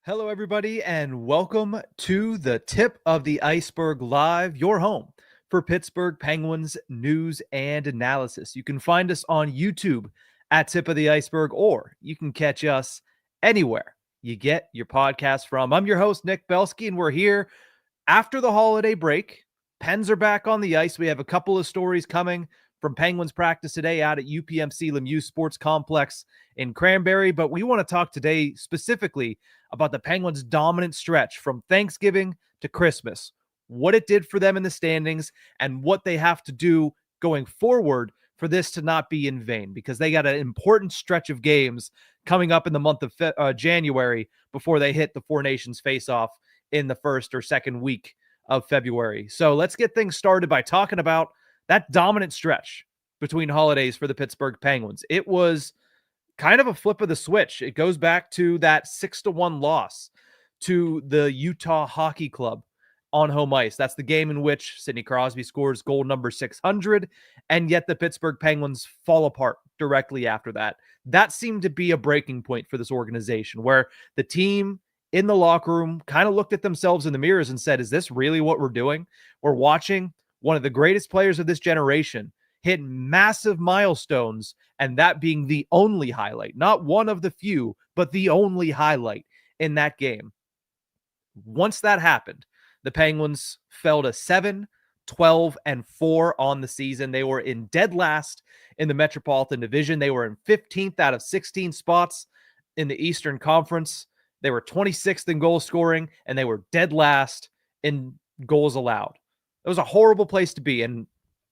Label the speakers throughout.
Speaker 1: Hello, everybody, and welcome to the Tip of the Ice-Burgh Live, your home for Pittsburgh Penguins news and analysis. You can find us on YouTube at Tip of the Ice-Burgh, or you can catch us anywhere you get your podcast from. I'm your host, Nick Belsky, and we're here after the holiday break. Pens are back on the ice. We have a couple of stories coming from Penguins practice today out at UPMC Lemieux Sports Complex in Cranberry, but we want to talk today specifically about the Penguins' dominant stretch from Thanksgiving to Christmas, what it did for them in the standings, and what they have to do going forward for this to not be in vain, because they got an important stretch of games coming up in the month of January before they hit the Four Nations face-off in the first or second week of February. So let's get things started by talking about that dominant stretch between holidays for the Pittsburgh Penguins. It was kind of a flip of the switch. It goes back to that 6-1 loss to the Utah Hockey Club on home ice. That's the game in which Sidney Crosby scores goal number 600, and yet the Pittsburgh Penguins fall apart directly after that. That seemed to be a breaking point for this organization, where the team in the locker room kind of looked at themselves in the mirrors and said, is this really what we're doing? We're watching one of the greatest players of this generation hit massive milestones, and that being the only highlight, not one of the few, but the only highlight in that game. Once that happened, the Penguins fell to 7-12-4 on the season. They were in dead last in the Metropolitan Division. They were in 15th out of 16 spots in the Eastern Conference. They were 26th in goal scoring, and they were dead last in goals allowed. It was a horrible place to be, and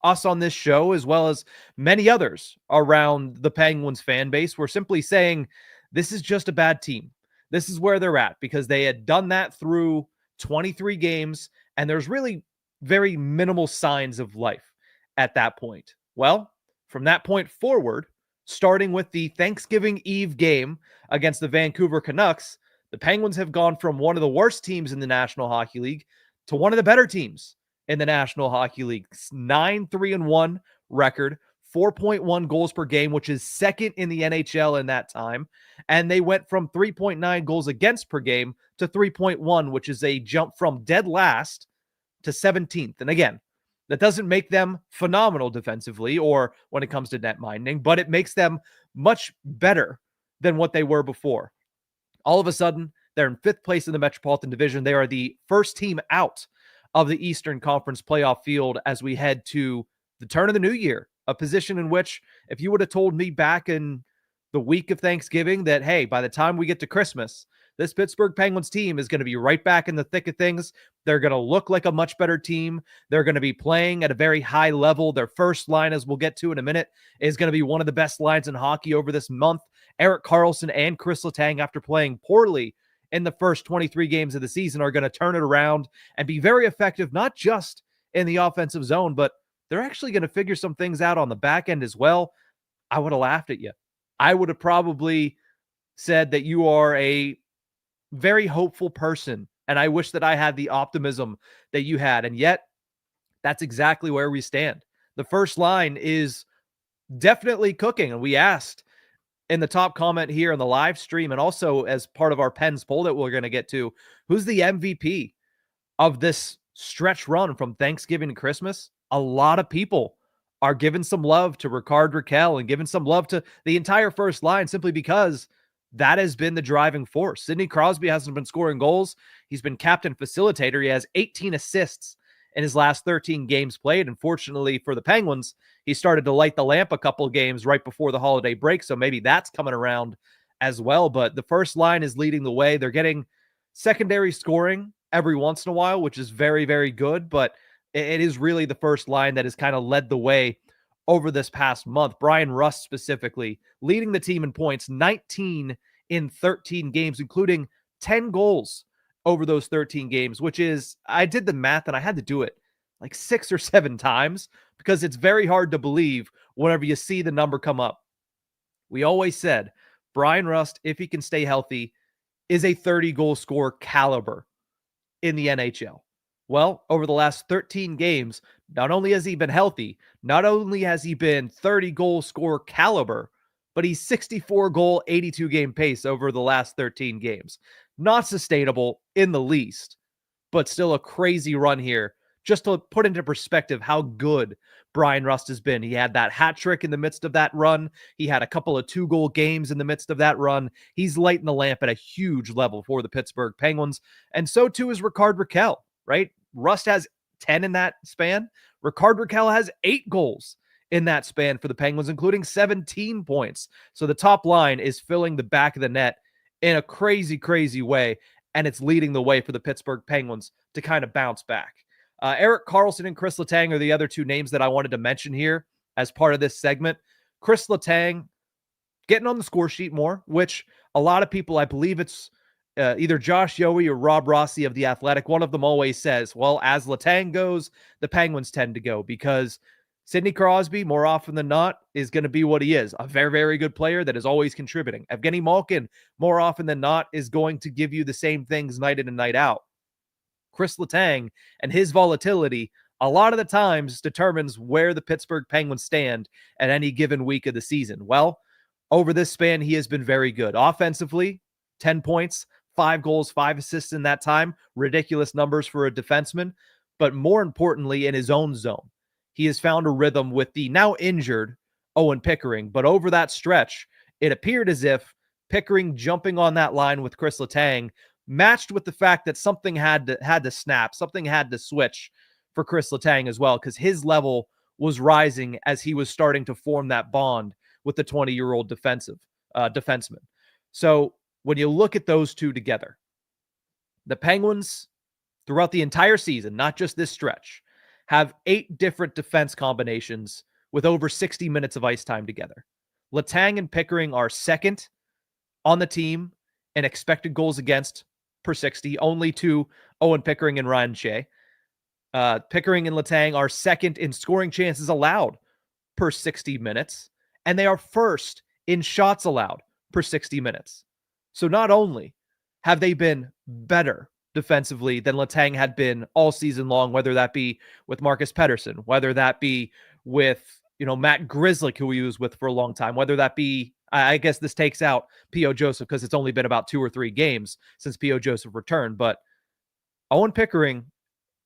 Speaker 1: us on this show, as well as many others around the Penguins fan base, were simply saying, this is just a bad team. This is where they're at, because they had done that through 23 games, and there's really very minimal signs of life at that point. Well, from that point forward, starting with the Thanksgiving Eve game against the Vancouver Canucks, the Penguins have gone from one of the worst teams in the National Hockey League to one of the better teams in the National Hockey League. 9-3-1 record, 4.1 goals per game, which is second in the NHL in that time. And they went from 3.9 goals against per game to 3.1, which is a jump from dead last to 17th. And again, that doesn't make them phenomenal defensively or when it comes to net minding, but it makes them much better than what they were before. All of a sudden, they're in fifth place in the Metropolitan Division. They are the first team out of the Eastern Conference playoff field as we head to the turn of the new year, a position in which, if you would have told me back in the week of Thanksgiving that, hey, by the time we get to Christmas, this Pittsburgh Penguins team is going to be right back in the thick of things. They're going to look like a much better team. They're going to be playing at a very high level. Their first line, as we'll get to in a minute, is going to be one of the best lines in hockey over this month. Erik Karlsson and Kris Letang, after playing poorly in the first 23 games of the season, are going to turn it around and be very effective, not just in the offensive zone, but they're actually going to figure some things out on the back end as well. I would have laughed at you. I would have probably said that you are a very hopeful person, and I wish that I had the optimism that you had, and yet that's exactly where we stand. The first line is definitely cooking, and we asked in the top comment here on the live stream, and also as part of our Pens poll that we're going to get to, who's the MVP of this stretch run from Thanksgiving to Christmas? A lot of people are giving some love to Rickard Rakell and giving some love to the entire first line, simply because that has been the driving force. Sidney Crosby hasn't been scoring goals. He's been captain facilitator. He has 18 assists in his last 13 games played. Unfortunately for the Penguins, he started to light the lamp a couple of games right before the holiday break, so maybe that's coming around as well. But the first line is leading the way. They're getting secondary scoring every once in a while, which is very, very good, but it is really the first line that has kind of led the way over this past month. Brian Rust specifically leading the team in points, 19 in 13 games, including 10 goals over those 13 games, which is, I did the math and I had to do it like 6 or 7 times because it's very hard to believe whenever you see the number come up. We always said Brian Rust, if he can stay healthy, is a 30-goal scorer caliber in the NHL. Well, over the last 13 games, not only has he been healthy, not only has he been 30-goal scorer caliber, but he's 64-goal, 82-game pace over the last 13 games. Not sustainable in the least, but still a crazy run here. Just to put into perspective how good Bryan Rust has been. He had that hat trick in the midst of that run. He had a couple of 2-goal games in the midst of that run. He's lighting the lamp at a huge level for the Pittsburgh Penguins. And so too is Rickard Rakell, right? Rust has 10 in that span. Rickard Rakell has 8 goals in that span for the Penguins, including 17 points. So the top line is filling the back of the net in a crazy, crazy way. And it's leading the way for the Pittsburgh Penguins to kind of bounce back. Erik Karlsson and Kris Letang are the other two names that I wanted to mention here as part of this segment. Kris Letang getting on the score sheet more, which a lot of people, I believe it's either Josh Yohe or Rob Rossi of The Athletic, one of them always says, well, as Letang goes, the Penguins tend to go, because Sidney Crosby, more often than not, is going to be what he is, a very, very good player that is always contributing. Evgeni Malkin, more often than not, is going to give you the same things night in and night out. Kris Letang and his volatility a lot of the times determines where the Pittsburgh Penguins stand at any given week of the season. Well, over this span, he has been very good. Offensively, 10 points, 5 goals, 5 assists in that time. Ridiculous numbers for a defenseman. But more importantly, in his own zone, he has found a rhythm with the now injured Owen Pickering. But over that stretch, it appeared as if Pickering jumping on that line with Kris Letang matched with the fact that something had to snap, something had to switch for Kris Letang as well, because his level was rising as he was starting to form that bond with the 20-year-old defenseman. So when you look at those two together, the Penguins throughout the entire season, not just this stretch, have 8 different defense combinations with over 60 minutes of ice time together. Letang and Pickering are second on the team in expected goals against per 60, only to Owen Pickering and Ryan Shea. Pickering and Letang are second in scoring chances allowed per 60 minutes, and they are first in shots allowed per 60 minutes. So not only have they been better defensively than Letang had been all season long, whether that be with Marcus Pettersson, whether that be with, Matt Grzelcyk, who he was with for a long time, whether that be, I guess this takes out P.O. Joseph because it's only been about 2 or 3 games since P.O. Joseph returned, but Owen Pickering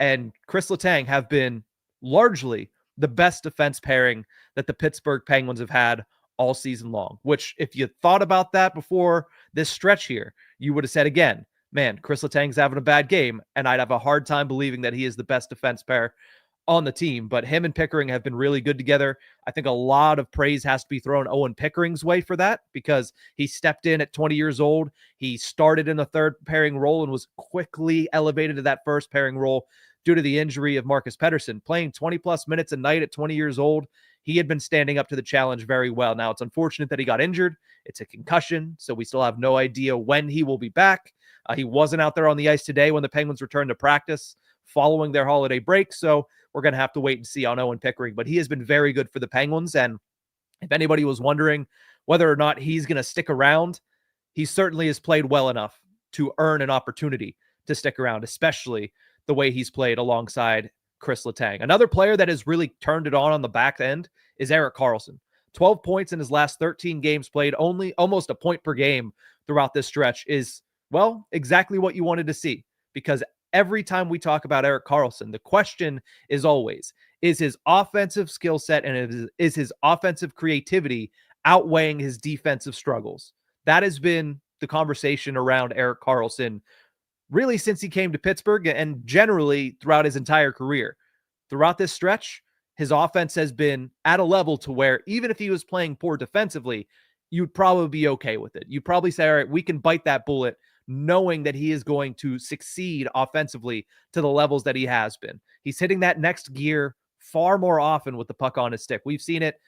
Speaker 1: and Kris Letang have been largely the best defense pairing that the Pittsburgh Penguins have had all season long, which if you thought about that before this stretch here, you would have said again, man, Kris Letang's having a bad game, and I'd have a hard time believing that he is the best defense pair on the team. But him and Pickering have been really good together. I think a lot of praise has to be thrown Owen Pickering's way for that, because he stepped in at 20 years old. He started in the third pairing role and was quickly elevated to that first pairing role due to the injury of Marcus Pettersson. Playing 20-plus minutes a night at 20 years old, he had been standing up to the challenge very well. Now, it's unfortunate that he got injured. It's a concussion, so we still have no idea when he will be back. He wasn't out there on the ice today when the Penguins returned to practice following their holiday break, so we're going to have to wait and see on Owen Pickering. But he has been very good for the Penguins, and if anybody was wondering whether or not he's going to stick around, he certainly has played well enough to earn an opportunity to stick around, especially the way he's played alongside Kris Letang. Another player that has really turned it on the back end is Erik Karlsson. 12 points in his last 13 games played, only almost a point per game throughout this stretch is, well, exactly what you wanted to see. Because every time we talk about Erik Karlsson, the question is always, is his offensive skill set and is his offensive creativity outweighing his defensive struggles? That has been the conversation around Erik Karlsson really since he came to Pittsburgh and generally throughout his entire career. Throughout this stretch, his offense has been at a level to where even if he was playing poor defensively, you'd probably be okay with it. You'd probably say, all right, we can bite that bullet knowing that he is going to succeed offensively to the levels that he has been. He's hitting that next gear far more often with the puck on his stick. We've seen it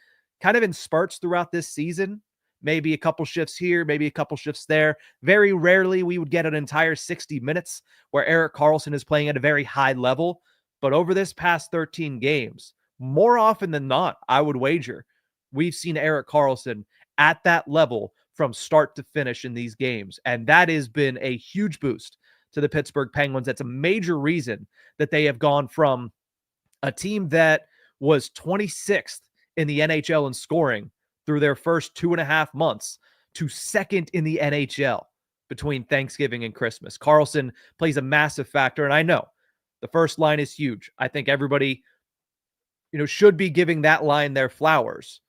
Speaker 1: kind of in spurts throughout this season. Maybe a couple shifts here, maybe a couple shifts there. Very rarely we would get an entire 60 minutes where Erik Karlsson is playing at a very high level. But over this past 13 games, more often than not, I would wager, we've seen Erik Karlsson at that level from start to finish in these games. And that has been a huge boost to the Pittsburgh Penguins. That's a major reason that they have gone from a team that was 26th in the NHL in scoring through their first 2.5 months to second in the NHL between Thanksgiving and Christmas. Karlsson plays a massive factor, and I know the first line is huge. I think everybody, should be giving that line their flowers.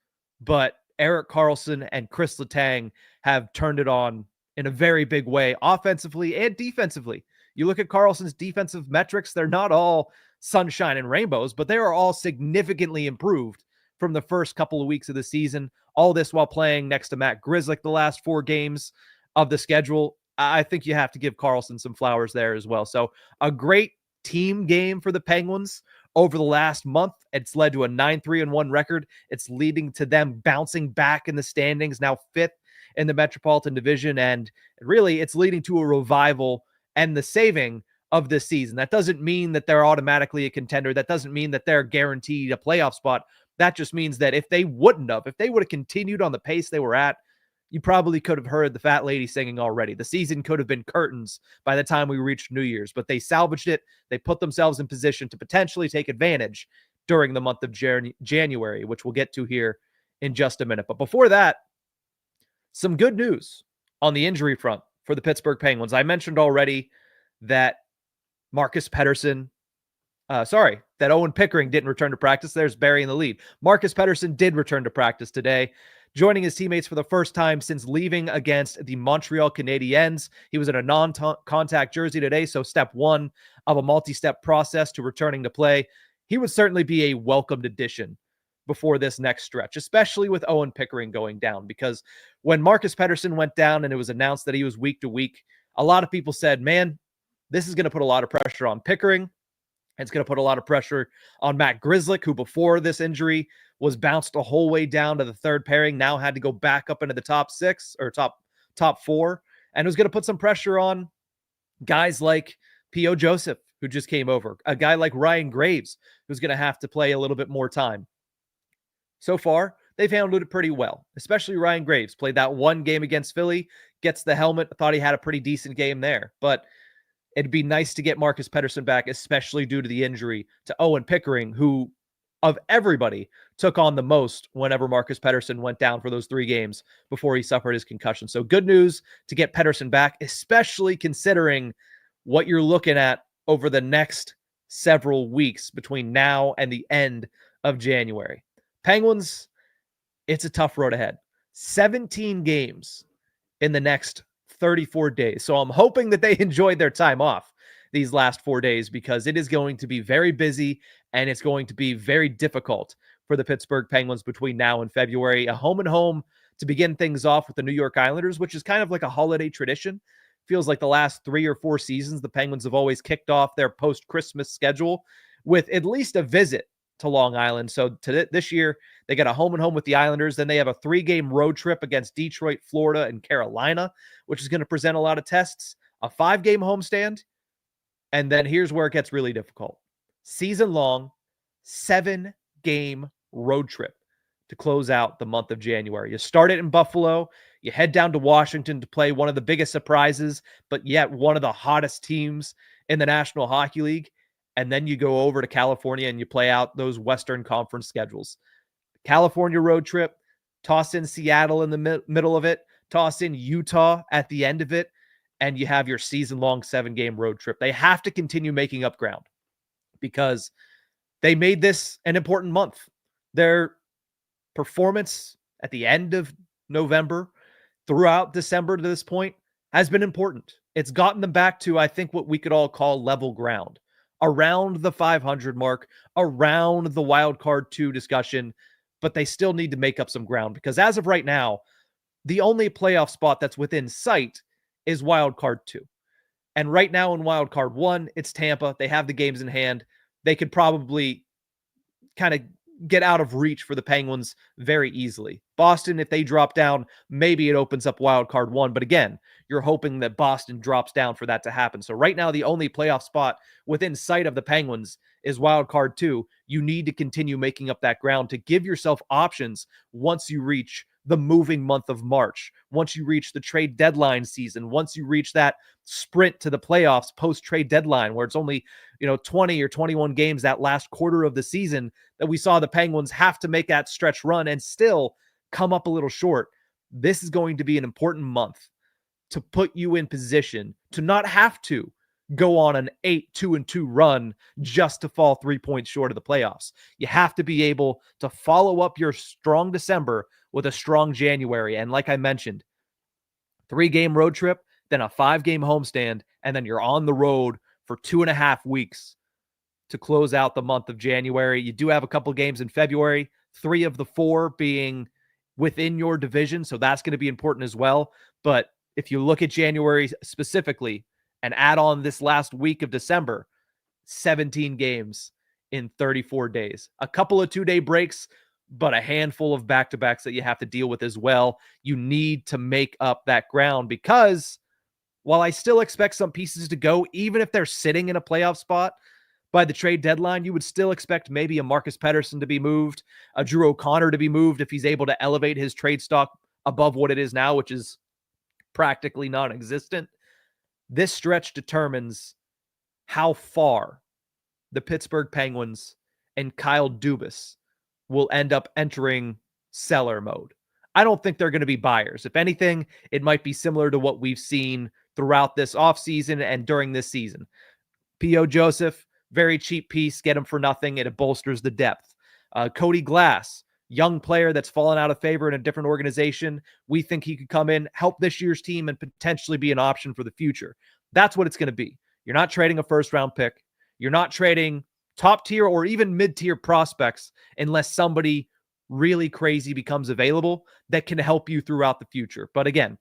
Speaker 1: But Erik Karlsson and Kris Letang have turned it on in a very big way, offensively and defensively. You look at Karlsson's defensive metrics, they're not all sunshine and rainbows, but they are all significantly improved from the first couple of weeks of the season. All this while playing next to Matt Grzelcyk the last 4 games of the schedule. I think you have to give Karlsson some flowers there as well. So a great team game for the Penguins over the last month. It's led to a 9-3-1 record. It's leading to them bouncing back in the standings, now 5th in the Metropolitan Division. And really, it's leading to a revival and the saving of this season. That doesn't mean that they're automatically a contender. That doesn't mean that they're guaranteed a playoff spot. That just means that if they would have continued on the pace they were at, you probably could have heard the fat lady singing already. The season could have been curtains by the time we reached New Year's, but they salvaged it. They put themselves in position to potentially take advantage during the month of January, which we'll get to here in just a minute. But before that, some good news on the injury front for the Pittsburgh Penguins. I mentioned already that that Owen Pickering didn't return to practice. There's Barry in the lead. Marcus Pettersson did return to practice today, joining his teammates for the first time since leaving against the Montreal Canadiens. He was in a non-contact jersey today, so step 1 of a multi-step process to returning to play. He would certainly be a welcomed addition before this next stretch, especially with Owen Pickering going down, because when Marcus Pettersson went down and it was announced that he was week to week, a lot of people said, man, this is going to put a lot of pressure on Pickering. It's going to put a lot of pressure on Matt Grzelcyk, who before this injury was bounced the whole way down to the third pairing, now had to go back up into the top 6 or top 4. And it was going to put some pressure on guys like P.O. Joseph, who just came over, a guy like Ryan Graves, who's going to have to play a little bit more time. So far, they've handled it pretty well, especially Ryan Graves. Played that 1 game against Philly, gets the helmet. Thought he had a pretty decent game there, but it'd be nice to get Marcus Pettersson back, especially due to the injury to Owen Pickering, who, of everybody, took on the most whenever Marcus Pettersson went down for those 3 games before he suffered his concussion. So good news to get Pettersson back, especially considering what you're looking at over the next several weeks between now and the end of January. Penguins, it's a tough road ahead. 17 games in the next 34 days. So I'm hoping that they enjoyed their time off these last 4 days, because it is going to be very busy and it's going to be very difficult for the Pittsburgh Penguins between now and February. A home and home to begin things off with the New York Islanders, which is kind of like a holiday tradition. Feels like the last 3 or 4 seasons, the Penguins have always kicked off their post-Christmas schedule with at least a visit to Long Island. So this year, they got a home and home with the Islanders. Then they have a 3-game road trip against Detroit, Florida, and Carolina, which is going to present a lot of tests. A 5-game homestand. And then here's where it gets really difficult. Season-long, 7-game road trip to close out the month of January. You start it in Buffalo. You head down to Washington to play one of the biggest surprises, but yet one of the hottest teams in the National Hockey League. And then you go over to California and you play out those Western Conference schedules. California road trip, toss in Seattle in the middle of it, toss in Utah at the end of it, and you have your season-long 7-game road trip. They have to continue making up ground because they made this an important month. Their performance at the end of November throughout December to this point has been important. It's gotten them back to, I think, what we could all call level ground. Around the 500 mark, around the wild card 2 discussion, but they still need to make up some ground because as of right now, the only playoff spot that's within sight is wild card 2. And right now in wild card 1, it's Tampa. They have the games in hand. They could probably kind of get out of reach for the Penguins very easily. Boston, if they drop down, maybe it opens up wild card 1. But again, you're hoping that Boston drops down for that to happen. So right now, the only playoff spot within sight of the Penguins is wild card 2. You need to continue making up that ground to give yourself options once you reach the moving month of March, once you reach the trade deadline season, once you reach that sprint to the playoffs post-trade deadline where it's only 20 or 21 games that last quarter of the season that we saw the Penguins have to make that stretch run and still come up a little short. This is going to be an important month to put you in position to not have to go on an 8-2-2 run just to fall 3 points short of the playoffs. You have to be able to follow up your strong December with a strong January. And like I mentioned, 3-game road trip, then a 5-game homestand, and then you're on the road for 2.5 weeks to close out the month of January. You do have a couple games in February, 3 of the 4 being within your division, so that's going to be important as well. But if you look at January specifically and add on this last week of December, 17 games in 34 days. A couple of 2-day breaks, but a handful of back-to-backs that you have to deal with as well. You need to make up that ground because while I still expect some pieces to go, even if they're sitting in a playoff spot by the trade deadline, you would still expect maybe a Marcus Pettersson to be moved, a Drew O'Connor to be moved if he's able to elevate his trade stock above what it is now, which is practically non-existent. This stretch determines how far the Pittsburgh Penguins and Kyle Dubas will end up entering seller mode. I don't think they're going to be buyers. If anything, it might be similar to what we've seen throughout this offseason and during this season. P.O. Joseph, very cheap piece, get him for nothing, and it bolsters the depth. Cody Glass, young player that's fallen out of favor in a different organization. We think he could come in, help this year's team, and potentially be an option for the future. That's what it's going to be. You're not trading a first-round pick. You're not trading top-tier or even mid-tier prospects unless somebody really crazy becomes available that can help you throughout the future. But again,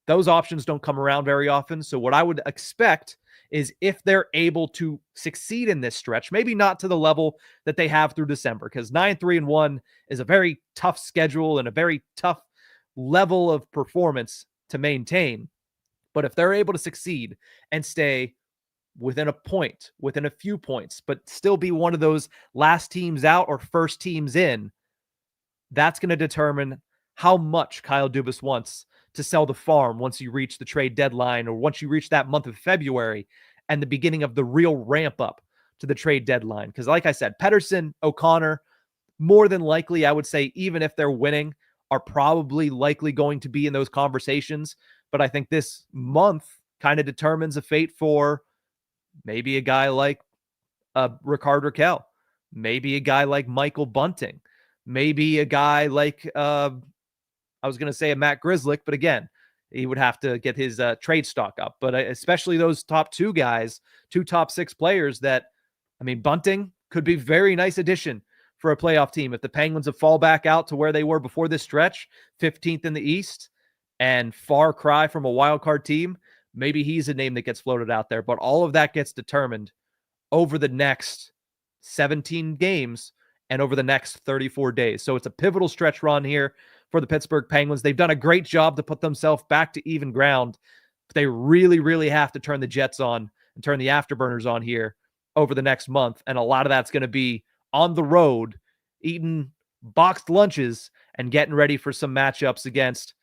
Speaker 1: those options don't come around very often. So what I would expect is if they're able to succeed in this stretch, maybe not to the level that they have through December, because 9-3-1 is a very tough schedule and a very tough level of performance to maintain. But if they're able to succeed and stay within a point, within a few points, but still be one of those last teams out or first teams in, that's going to determine how much Kyle Dubas wants to sell the farm once you reach the trade deadline or once you reach that month of February and the beginning of the real ramp up to the trade deadline. Because like I said, Pettersson, O'Connor, more than likely, I would say, even if they're winning, are probably likely going to be in those conversations. But I think this month kind of determines a fate for maybe a guy like Rickard Rakell, maybe a guy like Michael Bunting, maybe a guy like, I was going to say a Matt Grzelcyk, but again, he would have to get his trade stock up. But especially those top 2 guys, 2 top 6 players that, I mean, Bunting could be very nice addition for a playoff team. If the Penguins have fall back out to where they were before this stretch, 15th in the East, and far cry from a wild card team, maybe he's a name that gets floated out there. But all of that gets determined over the next 17 games and over the next 34 days. So it's a pivotal stretch run here for the Pittsburgh Penguins. They've done a great job to put themselves back to even ground. But they really, really have to turn the jets on and turn the afterburners on here over the next month. And a lot of that's going to be on the road, eating boxed lunches and getting ready for some matchups against,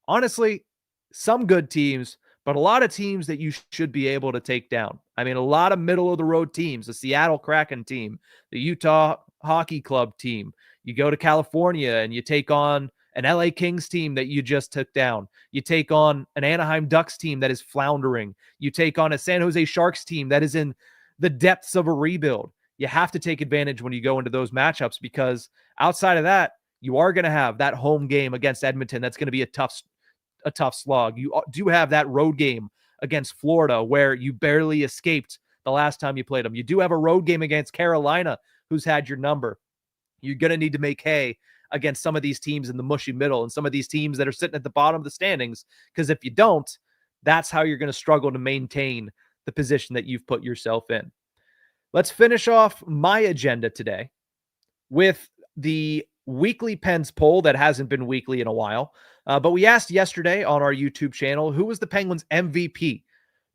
Speaker 1: honestly, some good teams, but a lot of teams that you should be able to take down. I mean, a lot of middle-of-the-road teams, the Seattle Kraken team, the Utah Hockey Club team. You go to California and you take on an LA Kings team that you just took down. You take on an Anaheim Ducks team that is floundering. You take on a San Jose Sharks team that is in the depths of a rebuild. You have to take advantage when you go into those matchups because outside of that, you are going to have that home game against Edmonton. That's going to be a tough slog. You do have that road game against Florida where you barely escaped the last time you played them. You do have a road game against Carolina, who's had your number. You're going to need to make hay against some of these teams in the mushy middle and some of these teams that are sitting at the bottom of the standings, because if you don't, that's how you're going to struggle to maintain the position that you've put yourself in. Let's finish off my agenda today with the weekly Pens poll that hasn't been weekly in a while. But we asked yesterday on our YouTube channel, who was the Penguins MVP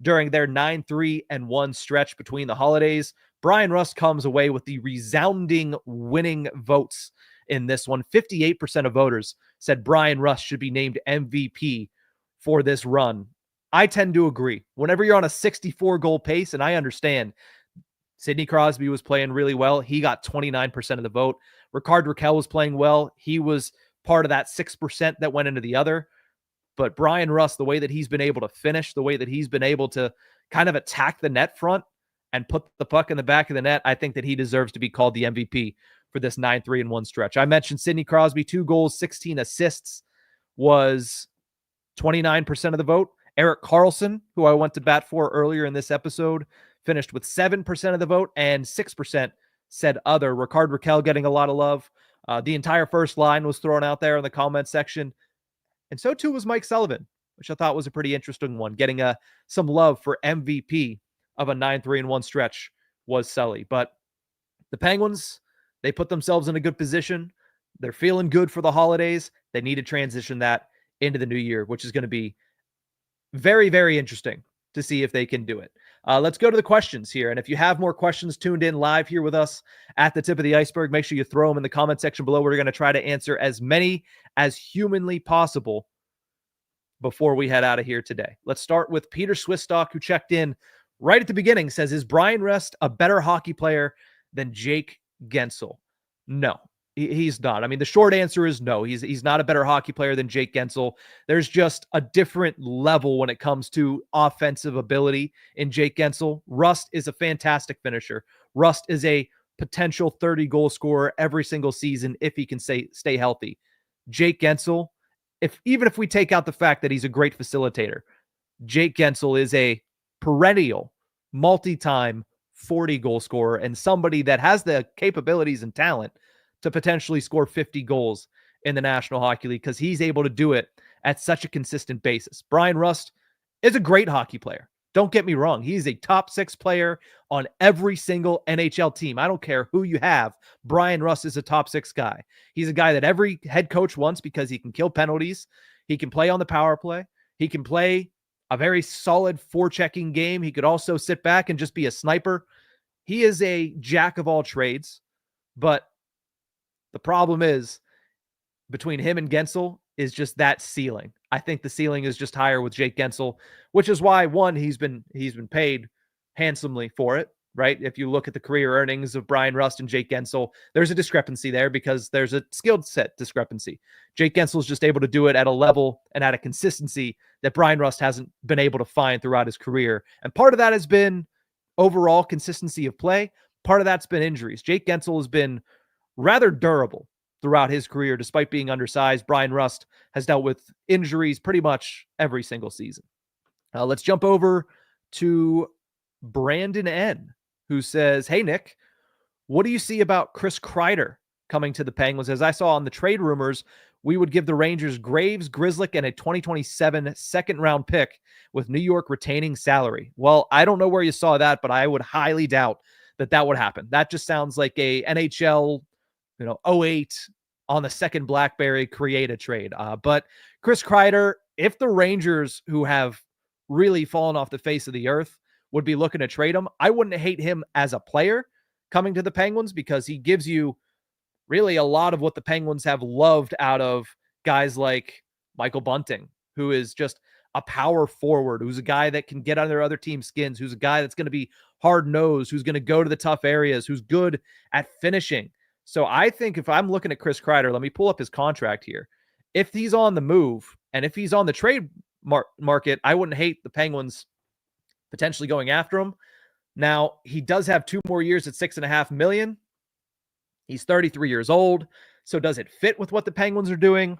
Speaker 1: during their 9-3-1 stretch between the holidays? Brian Rust comes away with the resounding winning votes in this one. 58% of voters said Brian Rust should be named MVP for this run. I tend to agree. Whenever you're on a 64-goal pace, and I understand Sidney Crosby was playing really well. He got 29% of the vote. Rickard Rakell was playing well. He was part of that 6% that went into the other. But Brian Rust, the way that he's been able to finish, the way that he's been able to kind of attack the net front and put the puck in the back of the net, I think that he deserves to be called the MVP for this 9-3-1 stretch. I mentioned Sidney Crosby, 2 goals, 16 assists, was 29% of the vote. Erik Karlsson, who I went to bat for earlier in this episode, finished with 7% of the vote, and 6% said other. Ricard Raquel getting a lot of love. The entire first line was thrown out there in the comment section. And so too was Mike Sullivan, which I thought was a pretty interesting one. Getting some love for MVP of a 9-3-1 stretch was Sully. But the Penguins, they put themselves in a good position. They're feeling good for the holidays. They need to transition that into the new year, which is going to be very, very interesting to see if they can do it. Let's go to the questions here. And if you have more questions tuned in live here with us at the tip of the iceberg, make sure you throw them in the comment section below. We're going to try to answer as many as humanly possible before we head out of here today. Let's start with Peter Swisstock, who checked in right at the beginning, says, is Brian Rust a better hockey player than Jake Guentzel? No, he's not. I mean, the short answer is no. He's not a better hockey player than Jake Guentzel. There's just a different level when it comes to offensive ability in Jake Guentzel. Rust is a fantastic finisher. Rust is a potential 30-goal scorer every single season if he can stay healthy. Jake Guentzel, even if we take out the fact that he's a great facilitator, Jake Guentzel is a perennial, multi-time 40-goal scorer and somebody that has the capabilities and talent to potentially score 50 goals in the National Hockey League because he's able to do it at such a consistent basis. Brian Rust is a great hockey player. Don't get me wrong. He's a top 6 player on every single NHL team. I don't care who you have. Brian Rust is a top 6 guy. He's a guy that every head coach wants because he can kill penalties. He can play on the power play. He can play a very solid forechecking game. He could also sit back and just be a sniper. He is a jack of all trades, but the problem is between him and Guentzel is just that ceiling. I think the ceiling is just higher with Jake Guentzel, which is why, one, he's been paid handsomely for it, right? If you look at the career earnings of Brian Rust and Jake Guentzel, there's a discrepancy there because there's a skill set discrepancy. Jake Guentzel is just able to do it at a level and at a consistency that Brian Rust hasn't been able to find throughout his career. And part of that has been overall consistency of play. Part of that's been injuries. Jake Guentzel has been rather durable throughout his career, despite being undersized. Brian Rust has dealt with injuries pretty much every single season. Let's jump over to Brandon N., who says, hey, Nick, what do you see about Chris Kreider coming to the Penguins? As I saw on the trade rumors, we would give the Rangers Graves, Grzelcyk, and a 2027 second-round pick with New York retaining salary. Well, I don't know where you saw that, but I would highly doubt that would happen. That just sounds like a NHL 08 on the second BlackBerry create a trade. But Chris Kreider, if the Rangers, who have really fallen off the face of the earth, would be looking to trade him, I wouldn't hate him as a player coming to the Penguins because he gives you really a lot of what the Penguins have loved out of guys like Michael Bunting, who is just a power forward, who's a guy that can get under other team's skins, who's a guy that's going to be hard-nosed, who's going to go to the tough areas, who's good at finishing. So I think if I'm looking at Chris Kreider, let me pull up his contract here. If he's on the move and if he's on the trade market, I wouldn't hate the Penguins potentially going after him. Now, he does have 2 more years at $6.5 million. He's 33 years old. So does it fit with what the Penguins are doing?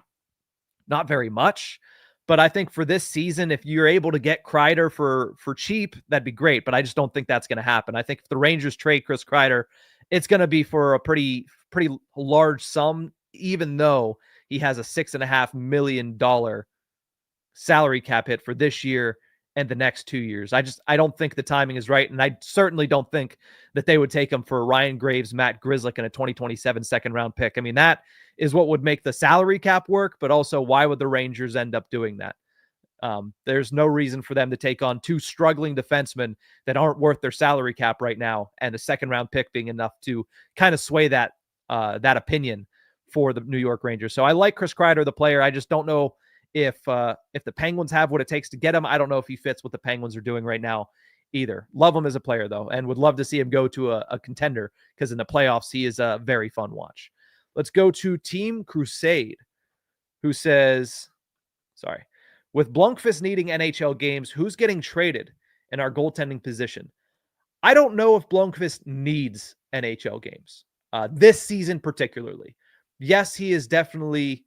Speaker 1: Not very much. But I think for this season, if you're able to get Kreider for cheap, that'd be great. But I just don't think that's going to happen. I think if the Rangers trade Chris Kreider, it's going to be for a pretty large sum, even though he has a $6.5 million salary cap hit for this year and the next 2 years. I don't think the timing is right. And I certainly don't think that they would take him for Ryan Graves, Matt Grzelcyk, and a 2027 second round pick. I mean, that is what would make the salary cap work, but also why would the Rangers end up doing that? There's no reason for them to take on 2 struggling defensemen that aren't worth their salary cap right now, and a second round pick being enough to kind of sway that opinion for the New York Rangers. So I like Chris Kreider, the player. I just don't know if the Penguins have what it takes to get him. I don't know if he fits what the Penguins are doing right now either. Love him as a player, though, and would love to see him go to a contender because in the playoffs, he is a very fun watch. Let's go to Team Crusade, who says, With Blomqvist needing NHL games, who's getting traded in our goaltending position? I don't know if Blomqvist needs NHL games this season particularly. Yes, he has definitely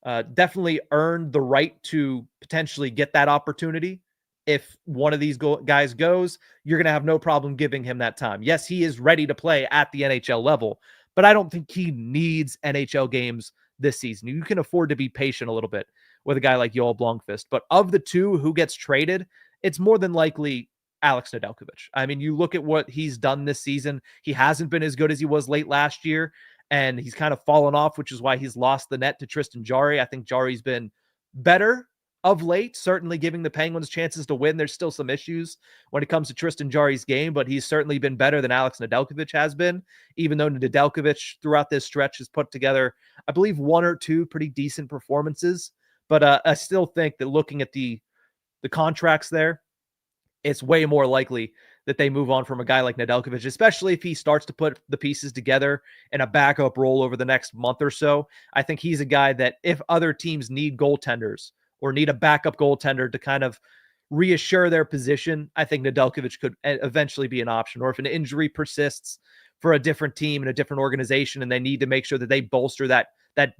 Speaker 1: earned the right to potentially get that opportunity. If one of these guys goes, you're going to have no problem giving him that time. Yes, he is ready to play at the NHL level, but I don't think he needs NHL games this season. You can afford to be patient a little bit with a guy like Joel Blomqvist. But of the two who gets traded, it's more than likely Alex Nedeljkovic. I mean, you look at what he's done this season. He hasn't been as good as he was late last year, and he's kind of fallen off, which is why he's lost the net to Tristan Jarry. I think Jarry's been better of late, certainly giving the Penguins chances to win. There's still some issues when it comes to Tristan Jarry's game, but he's certainly been better than Alex Nedeljkovic has been, even though Nedeljkovic throughout this stretch has put together, I believe, one or two pretty decent performances. But I still think that looking at the contracts there, it's way more likely that they move on from a guy like Nedeljkovic, especially if he starts to put the pieces together in a backup role over the next month or so. I think he's a guy that if other teams need goaltenders or need a backup goaltender to kind of reassure their position, I think Nedeljkovic could eventually be an option. Or if an injury persists for a different team and a different organization and they need to make sure that they bolster that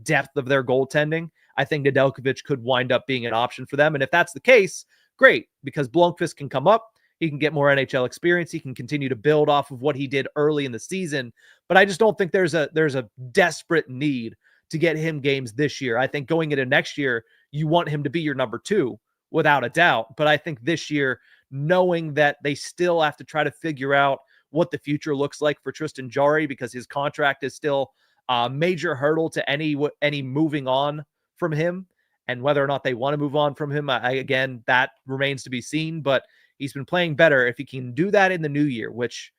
Speaker 1: depth of their goaltending, I think Nedeljkovic could wind up being an option for them. And if that's the case, great, because Blomqvist can come up. He can get more NHL experience. He can continue to build off of what he did early in the season. But I just don't think there's a desperate need to get him games this year. I think going into next year, you want him to be your number two without a doubt. But I think this year, knowing that they still have to try to figure out what the future looks like for Tristan Jarry, because his contract is still a major hurdle to any moving on from him, and whether or not they want to move on from him, again, that remains to be seen. But he's been playing better. If he can do that in the new year, which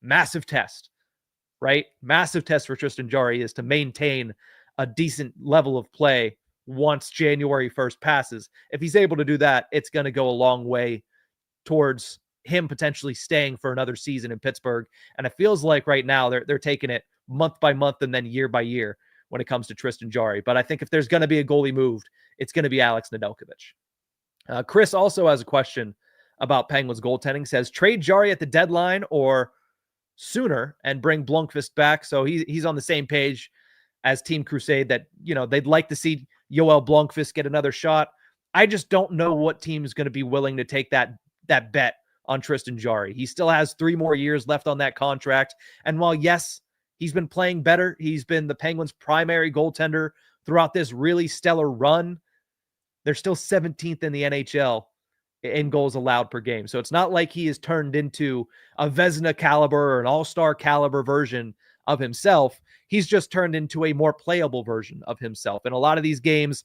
Speaker 1: massive test, right? Massive test for Tristan Jarry is to maintain a decent level of play once January 1st passes. If he's able to do that, it's going to go a long way towards him potentially staying for another season in Pittsburgh. And it feels like right now they're taking it month by month and then year by year when it comes to Tristan Jarry. But I think if there's going to be a goalie moved, it's going to be Alex Nedeljkovic. Kris also has a question about Penguins goaltending. Says, trade Jarry at the deadline or sooner and bring Blomqvist back. So he's on the same page as Team Crusade that, they'd like to see Joel Blomqvist get another shot. I just don't know what team is going to be willing to take that bet on Tristan Jarry. He still has 3 more years left on that contract. And while, yes, he's been playing better, he's been the Penguins' primary goaltender throughout this really stellar run, they're still 17th in the NHL in goals allowed per game. So it's not like he has turned into a Vezina caliber or an all-star caliber version of himself. He's just turned into a more playable version of himself. In a lot of these games,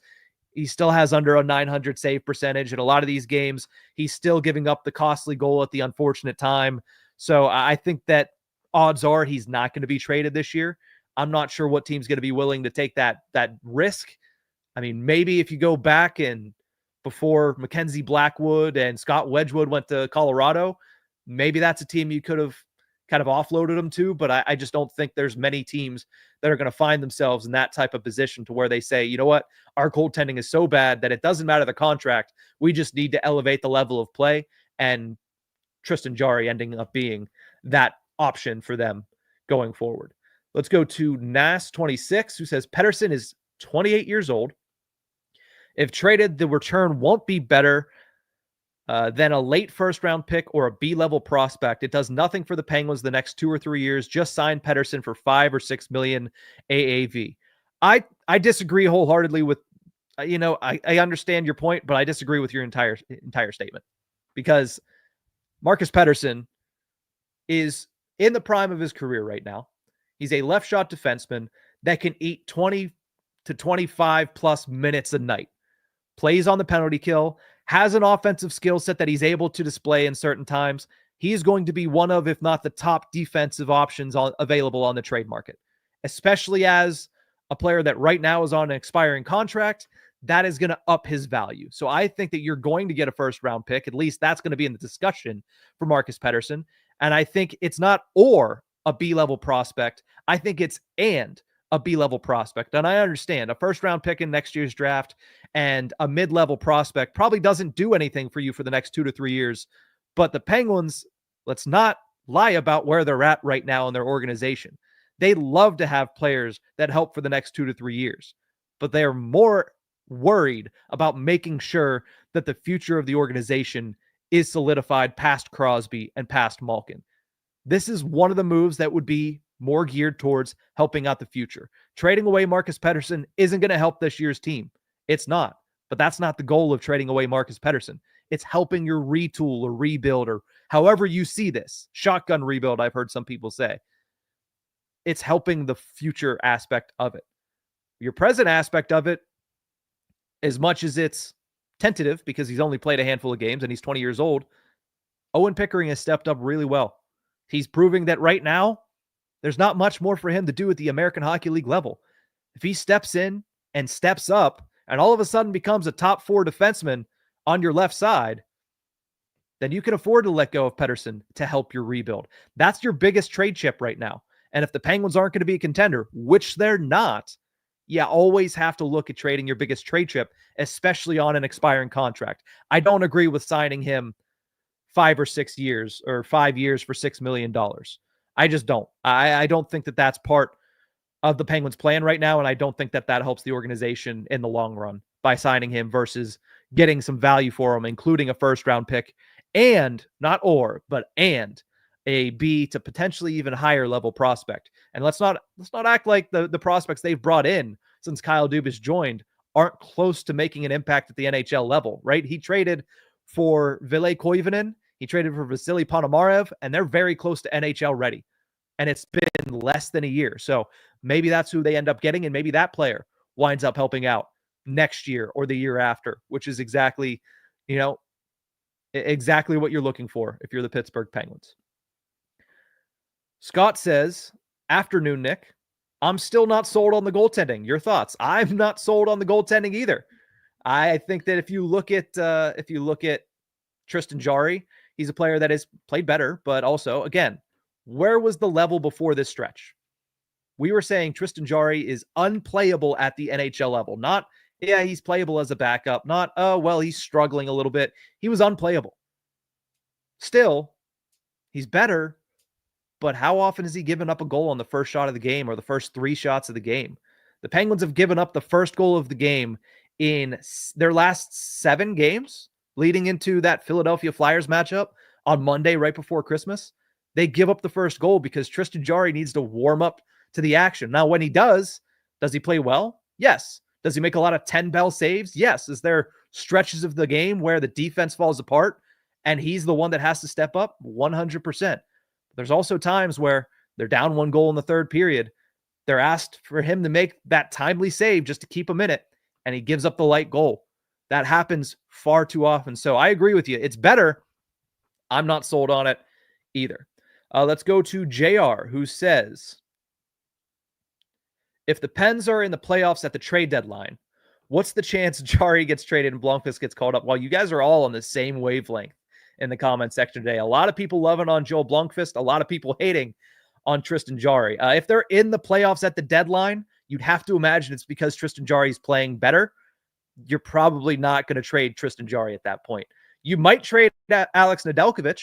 Speaker 1: he still has under a 900 save percentage. In a lot of these games, he's still giving up the costly goal at the unfortunate time. So I think that odds are he's not going to be traded this year. I'm not sure what team's going to be willing to take that risk. I mean, maybe if you go back and before Mackenzie Blackwood and Scott Wedgwood went to Colorado, maybe that's a team you could have kind of offloaded them to, but I just don't think there's many teams that are going to find themselves in that type of position to where they say, you know what, our goaltending is so bad that it doesn't matter the contract. We just need to elevate the level of play, and Tristan Jarry ending up being that option for them going forward. Let's go to Nas26, who says Pettersson is 28 years old. If traded, the return won't be better than a late first-round pick or a B-level prospect. It does nothing for the Penguins the next 2 or 3 years. Just sign Pettersson for $5 or $6 million AAV. I disagree wholeheartedly with, I understand your point, but I disagree with your entire statement, because Marcus Pettersson is in the prime of his career right now. He's a left shot defenseman that can eat 20 to 25 plus minutes a night, plays on the penalty kill, has an offensive skill set that he's able to display in certain times. He's going to be one of, if not the top defensive options available on the trade market, especially as a player that right now is on an expiring contract. That is going to up his value. So I think that you're going to get a first round pick. At least that's going to be in the discussion for Marcus Pettersson. And I think it's not or a B-level prospect. I think it's and a B-level prospect. And I understand a first-round pick in next year's draft and a mid-level prospect probably doesn't do anything for you for the next 2 to 3 years. But the Penguins, let's not lie about where they're at right now in their organization. They love to have players that help for the next 2 to 3 years, but they're more worried about making sure that the future of the organization is solidified past Crosby and past Malkin. This is one of the moves that would be more geared towards helping out the future. Trading away Marcus Pettersson isn't going to help this year's team. It's not. But that's not the goal of trading away Marcus Pettersson. It's helping your retool or rebuild or however you see this. Shotgun rebuild, I've heard some people say. It's helping the future aspect of it. Your present aspect of it, as much as it's tentative because he's only played a handful of games and he's 20 years old, Owen Pickering has stepped up really well. He's proving that right now, there's not much more for him to do at the American Hockey League level. If he steps in and steps up and all of a sudden becomes a top 4 defenseman on your left side, then you can afford to let go of Pettersson to help your rebuild. That's your biggest trade chip right now. And if the Penguins aren't going to be a contender, which they're not, you always have to look at trading your biggest trade chip, especially on an expiring contract. I don't agree with signing him 5 or 6 years or 5 years for $6 million. I just don't. I don't think that that's part of the Penguins' plan right now, and I don't think that that helps the organization in the long run by signing him versus getting some value for him, including a first-round pick and, not or, but and a B to potentially even higher level prospect. And let's not act like the prospects they've brought in since Kyle Dubas joined aren't close to making an impact at the NHL level, right? He traded for Ville Koivunen, he traded for Vasily Ponomarev, and they're very close to NHL ready. And it's been less than a year. So maybe that's who they end up getting, and maybe that player winds up helping out next year or the year after, which is exactly what you're looking for if you're the Pittsburgh Penguins. Scott says, afternoon, Nick. I'm still not sold on the goaltending. Your thoughts? I'm not sold on the goaltending either. I think that if you look at Tristan Jarry, he's a player that has played better, but also, again, where was the level before this stretch? We were saying Tristan Jarry is unplayable at the NHL level. Not, yeah, he's playable as a backup. Not, oh, well, he's struggling a little bit. He was unplayable. Still, he's better, but how often has he given up a goal on the first shot of the game or the first 3 shots of the game? The Penguins have given up the first goal of the game in their last 7 games leading into that Philadelphia Flyers matchup on Monday right before Christmas. They give up the first goal because Tristan Jarry needs to warm up to the action. Now, when he does he play well? Yes. Does he make a lot of 10-bell saves? Yes. Is there stretches of the game where the defense falls apart and he's the one that has to step up? 100%. There's also times where they're down 1 goal in the third period. They're asked for him to make that timely save just to keep him in it, and he gives up the light goal. That happens far too often. So I agree with you. It's better. I'm not sold on it either. Let's go to JR, who says, if the Pens are in the playoffs at the trade deadline, what's the chance Jarry gets traded and Blomqvist gets called up? Well, you guys are all on the same wavelength in the comment section today. A lot of people loving on Joel Blomqvist, a lot of people hating on Tristan Jarry. If they're in the playoffs at the deadline, you'd have to imagine it's because Tristan Jarry's playing better. You're probably not going to trade Tristan Jarry at that point. You might trade Alex Nedeljkovic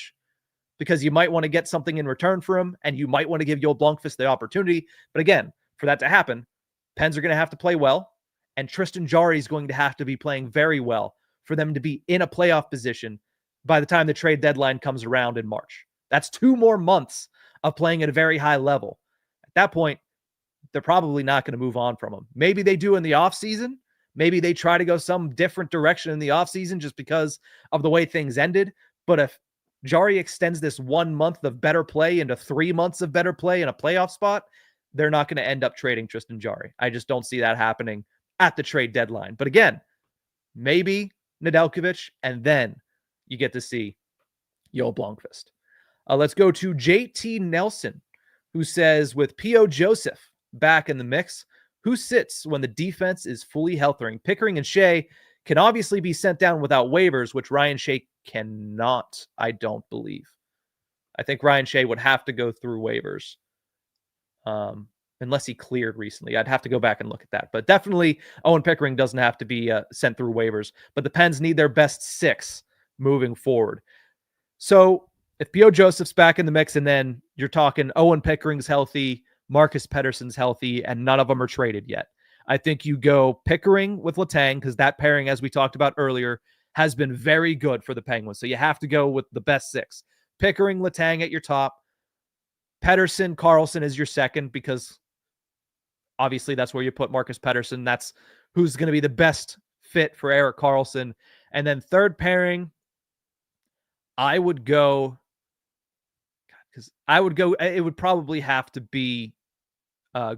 Speaker 1: because you might want to get something in return for him, and you might want to give Joel Blomqvist the opportunity. But again, for that to happen, Pens are going to have to play well, and Tristan Jarry is going to have to be playing very well for them to be in a playoff position by the time the trade deadline comes around in March. That's 2 more months of playing at a very high level. At that point, they're probably not going to move on from him. Maybe they do in the offseason. Maybe they try to go some different direction in the offseason just because of the way things ended. But if Jarry extends this 1 month of better play into 3 months of better play in a playoff spot, they're not going to end up trading Tristan Jarry. I just don't see that happening at the trade deadline. But again, maybe Nedeljkovic, and then you get to see Joel Blomqvist. Let's go to JT Nelson, who says, with P.O. Joseph back in the mix, who sits when the defense is fully healthy? Pickering and Shea can obviously be sent down without waivers, which Ryan Shea cannot, I don't believe. I think Ryan Shea would have to go through waivers. unless he cleared recently. I'd have to go back and look at that. But definitely Owen Pickering doesn't have to be sent through waivers. But the Pens need their best 6 moving forward. So if P.O. Joseph's back in the mix, and then you're talking Owen Pickering's healthy, Marcus Pettersson's healthy, and none of them are traded yet, I think you go Pickering with Letang, because that pairing, as we talked about earlier, has been very good for the Penguins. So you have to go with the best 6. Pickering, Letang at your top. Pettersson, Karlsson is your second, because obviously that's where you put Marcus Pettersson. That's who's going to be the best fit for Erik Karlsson. And then third pairing, I would go, it would probably have to be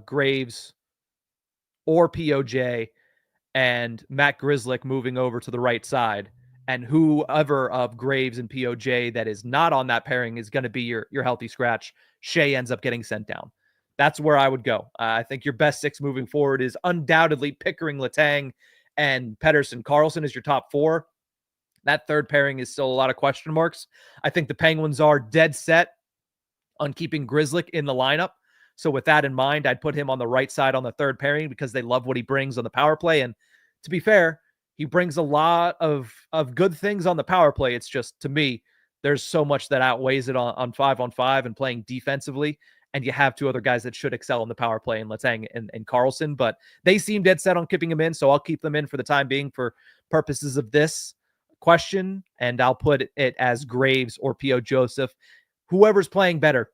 Speaker 1: Graves or POJ and Matt Grzelcyk moving over to the right side. And whoever of Graves and POJ that is not on that pairing is going to be your healthy scratch. Shea ends up getting sent down. That's where I would go. I think your best 6 moving forward is undoubtedly Pickering, Letang, and Pettersson. Karlsson is your top 4. That third pairing is still a lot of question marks. I think the Penguins are dead set on keeping Grzelcyk in the lineup. So with that in mind, I'd put him on the right side on the third pairing, because they love what he brings on the power play. And to be fair, he brings a lot of good things on the power play. It's just, to me, there's so much that outweighs it on 5-on-5 and playing defensively. And you have 2 other guys that should excel in the power play, in Letang and Karlsson. But they seem dead set on keeping him in, so I'll keep them in for the time being for purposes of this question. And I'll put it as Graves or P.O. Joseph, whoever's playing better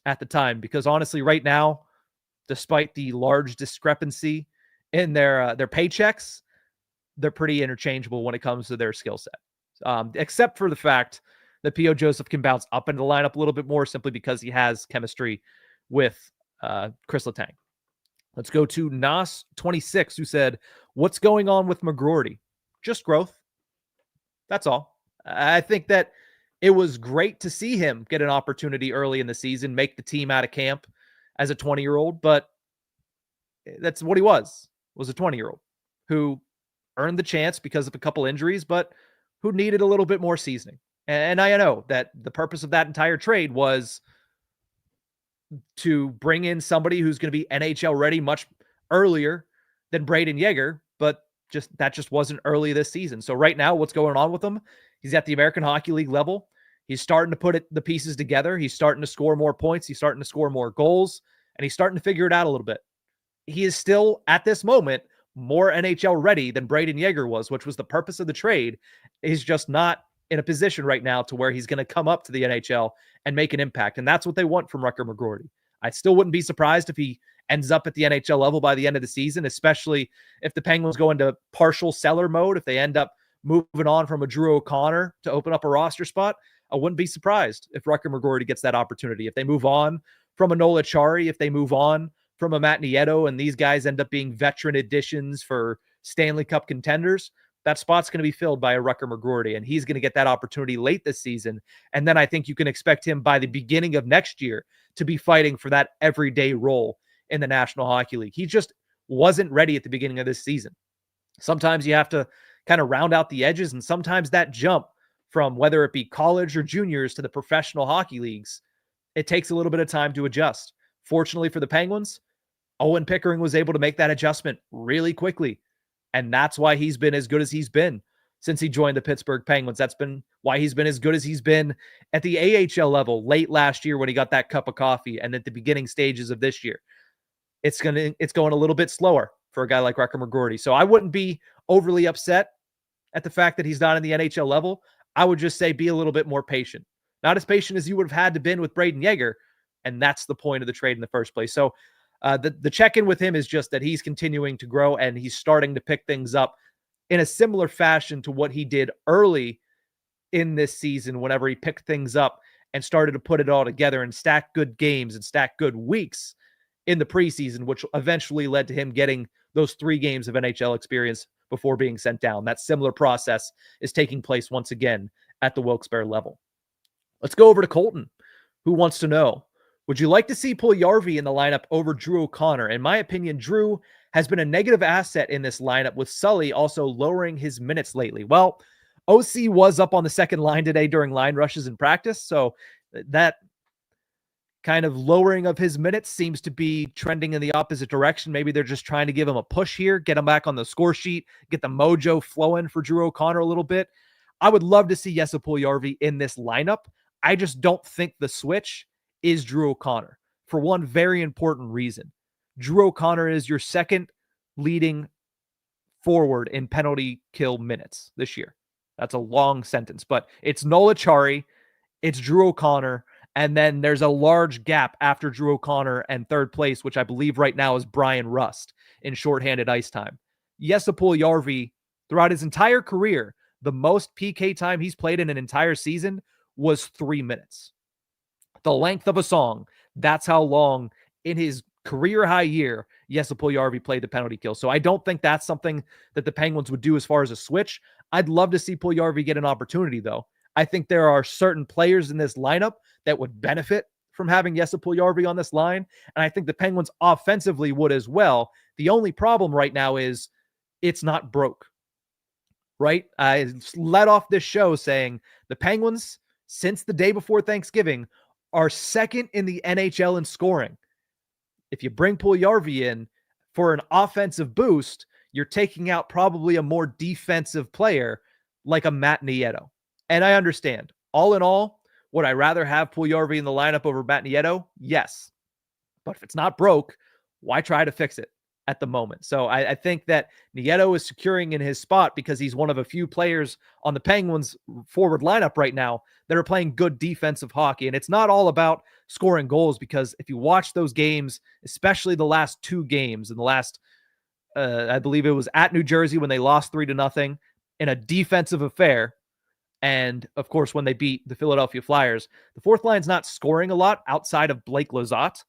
Speaker 1: at the time. Because honestly, right now, despite the large discrepancy in their paychecks, they're pretty interchangeable when it comes to their skill set. Except for the fact that P.O. Joseph can bounce up into the lineup a little bit more, simply because he has chemistry with Kris Letang. Let's go to Nas26, who said, "What's going on with McGroarty? Just growth. That's all." I think that it was great to see him get an opportunity early in the season, make the team out of camp as a 20-year-old, but that's what he was a 20-year-old who earned the chance because of a couple injuries, but who needed a little bit more seasoning. And I know that the purpose of that entire trade was to bring in somebody who's going to be NHL ready much earlier than Brayden Yager, but that just wasn't early this season. So right now, what's going on with him? He's at the American Hockey League level. He's starting to put the pieces together. He's starting to score more points. He's starting to score more goals, and he's starting to figure it out a little bit. He is still, at this moment, more NHL ready than Brayden Yager was, which was the purpose of the trade. He's just not in a position right now to where he's going to come up to the NHL and make an impact. And that's what they want from Rutger McGroarty. I still wouldn't be surprised if he ends up at the NHL level by the end of the season, especially if the Penguins go into partial seller mode, if they end up moving on from a Drew O'Connor to open up a roster spot. I wouldn't be surprised if Rutger McGroarty gets that opportunity. If they move on from a Nola Chari, if they move on from a Matt Nieto, and these guys end up being veteran additions for Stanley Cup contenders, that spot's going to be filled by a Rutger McGroarty, and he's going to get that opportunity late this season. And then I think you can expect him by the beginning of next year to be fighting for that everyday role in the National Hockey League. He just wasn't ready at the beginning of this season. Sometimes you have to kind of round out the edges, and sometimes that jump from whether it be college or juniors to the professional hockey leagues, it takes a little bit of time to adjust. Fortunately for the Penguins, Owen Pickering was able to make that adjustment really quickly. And that's why he's been as good as he's been since he joined the Pittsburgh Penguins. That's been why he's been as good as he's been at the AHL level late last year when he got that cup of coffee, and at the beginning stages of this year. It's going a little bit slower for a guy like Rutger McGroarty. So I wouldn't be overly upset at the fact that he's not in the NHL level. I would just say be a little bit more patient. Not as patient as you would have had to been with Brayden Yager, and that's the point of the trade in the first place. So the check-in with him is just that he's continuing to grow, and he's starting to pick things up in a similar fashion to what he did early in this season whenever he picked things up and started to put it all together and stack good games and stack good weeks in the preseason, which eventually led to him getting those 3 games of NHL experience before being sent down. That similar process is taking place once again at the Wilkes-Barre level. Let's go over to Colton, who wants to know, would you like to see Puljujarvi in the lineup over Drew O'Connor? In my opinion, Drew has been a negative asset in this lineup, with Sully also lowering his minutes lately. Well, OC was up on the second line today during line rushes in practice, so that kind of lowering of his minutes seems to be trending in the opposite direction. Maybe they're just trying to give him a push here, get him back on the score sheet, get the mojo flowing for Drew O'Connor a little bit. I would love to see Jesse Puljujärvi in this lineup. I just don't think the switch is Drew O'Connor for one very important reason. Drew O'Connor is your second leading forward in penalty kill minutes this year. That's a long sentence, but it's Nola Chari, it's Drew O'Connor, and then there's a large gap after Drew O'Connor and third place, which I believe right now is Brian Rust in shorthanded ice time. Jesse Puljujärvi, throughout his entire career, the most PK time he's played in an entire season was 3 minutes. The length of a song, that's how long in his career high year Jesse Puljujärvi played the penalty kill. So I don't think that's something that the Penguins would do as far as a switch. I'd love to see Puljujärvi get an opportunity, though. I think there are certain players in this lineup that would benefit from having Jesse Puljujärvi on this line, and I think the Penguins offensively would as well. The only problem right now is it's not broke, right? I led off this show saying the Penguins, since the day before Thanksgiving, are second in the NHL in scoring. If you bring Puljujärvi in for an offensive boost, you're taking out probably a more defensive player like a Matt Nieto. And I understand. All in all, would I rather have Puljujärvi in the lineup over Matt Nieto? Yes. But if it's not broke, why try to fix it at the moment? So I think that Nieto is securing in his spot because he's one of a few players on the Penguins forward lineup right now that are playing good defensive hockey. And it's not all about scoring goals, because if you watch those games, especially the last 2 games in the last, I believe it was at New Jersey when they lost 3-0 in a defensive affair. And, of course, when they beat the Philadelphia Flyers, the fourth line's not scoring a lot outside of Blake Lizotte.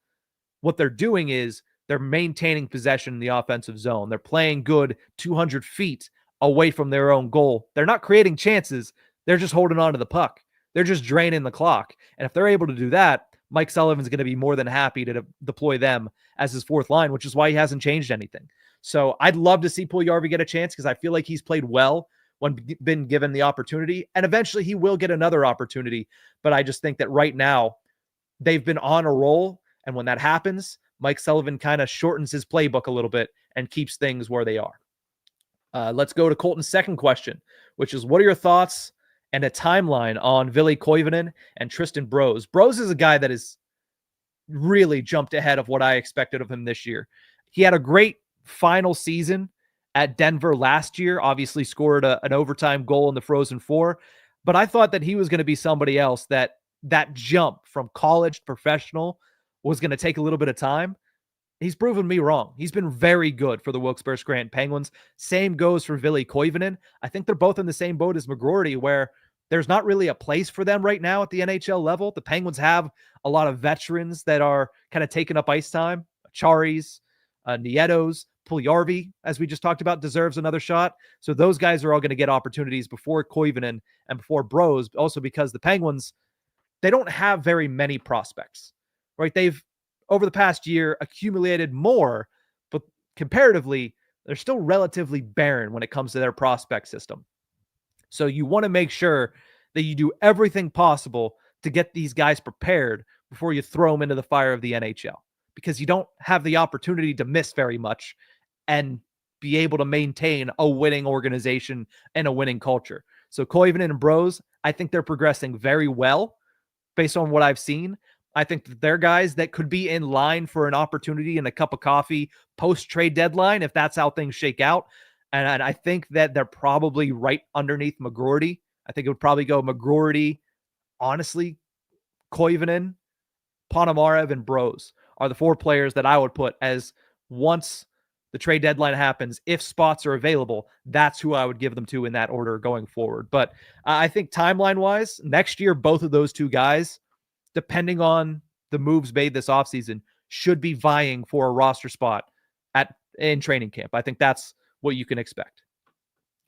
Speaker 1: What they're doing is they're maintaining possession in the offensive zone. They're playing good 200 feet away from their own goal. They're not creating chances. They're just holding on to the puck. They're just draining the clock. And if they're able to do that, Mike Sullivan's going to be more than happy to deploy them as his fourth line, which is why he hasn't changed anything. So I'd love to see Puljujärvi get a chance because I feel like he's played well when been given the opportunity, and eventually he will get another opportunity. But I just think that right now they've been on a roll, and when that happens, Mike Sullivan kind of shortens his playbook a little bit and keeps things where they are. Let's go to Colton's second question, which is, what are your thoughts and a timeline on Ville Koivunen and Tristan Brose? Brose is a guy that has really jumped ahead of what I expected of him this year. He had a great final season at Denver last year, obviously scored an overtime goal in the Frozen Four, but I thought that he was going to be somebody else, that jump from college to professional was going to take a little bit of time. He's proven me wrong. He's been very good for the Wilkes-Barre Scranton Penguins. Same goes for Ville Koivunen. I think they're both in the same boat as McGroarty, where there's not really a place for them right now at the NHL level. The Penguins have a lot of veterans that are kind of taking up ice time. Charis, Nietos, Puljujärvi, as we just talked about, deserves another shot. So those guys are all going to get opportunities before Koivunen and before Brose, also because the Penguins, they don't have very many prospects, right? They've, over the past year, accumulated more, but comparatively, they're still relatively barren when it comes to their prospect system. So you want to make sure that you do everything possible to get these guys prepared before you throw them into the fire of the NHL, because you don't have the opportunity to miss very much and be able to maintain a winning organization and a winning culture. So Koivunen and Brose, I think they're progressing very well based on what I've seen. I think that they're guys that could be in line for an opportunity and a cup of coffee post-trade deadline if that's how things shake out. And I think that they're probably right underneath McGroarty. I think it would probably go McGroarty, honestly, Koivunen, Ponomarev, and Brose are the 4 players that I would put as, once the trade deadline happens, if spots are available, that's who I would give them to in that order going forward. But I think timeline-wise, next year, both of those 2 guys, depending on the moves made this offseason, should be vying for a roster spot in training camp. I think that's what you can expect.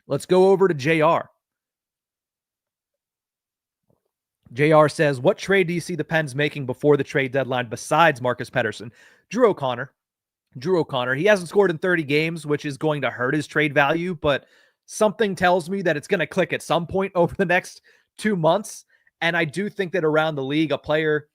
Speaker 1: Let's go over to JR. JR says, what trade do you see the Pens making before the trade deadline besides Marcus Pettersson? Drew O'Connor. He hasn't scored in 30 games, which is going to hurt his trade value, but something tells me that it's going to click at some point over the next 2 months. And I do think that around the league, a player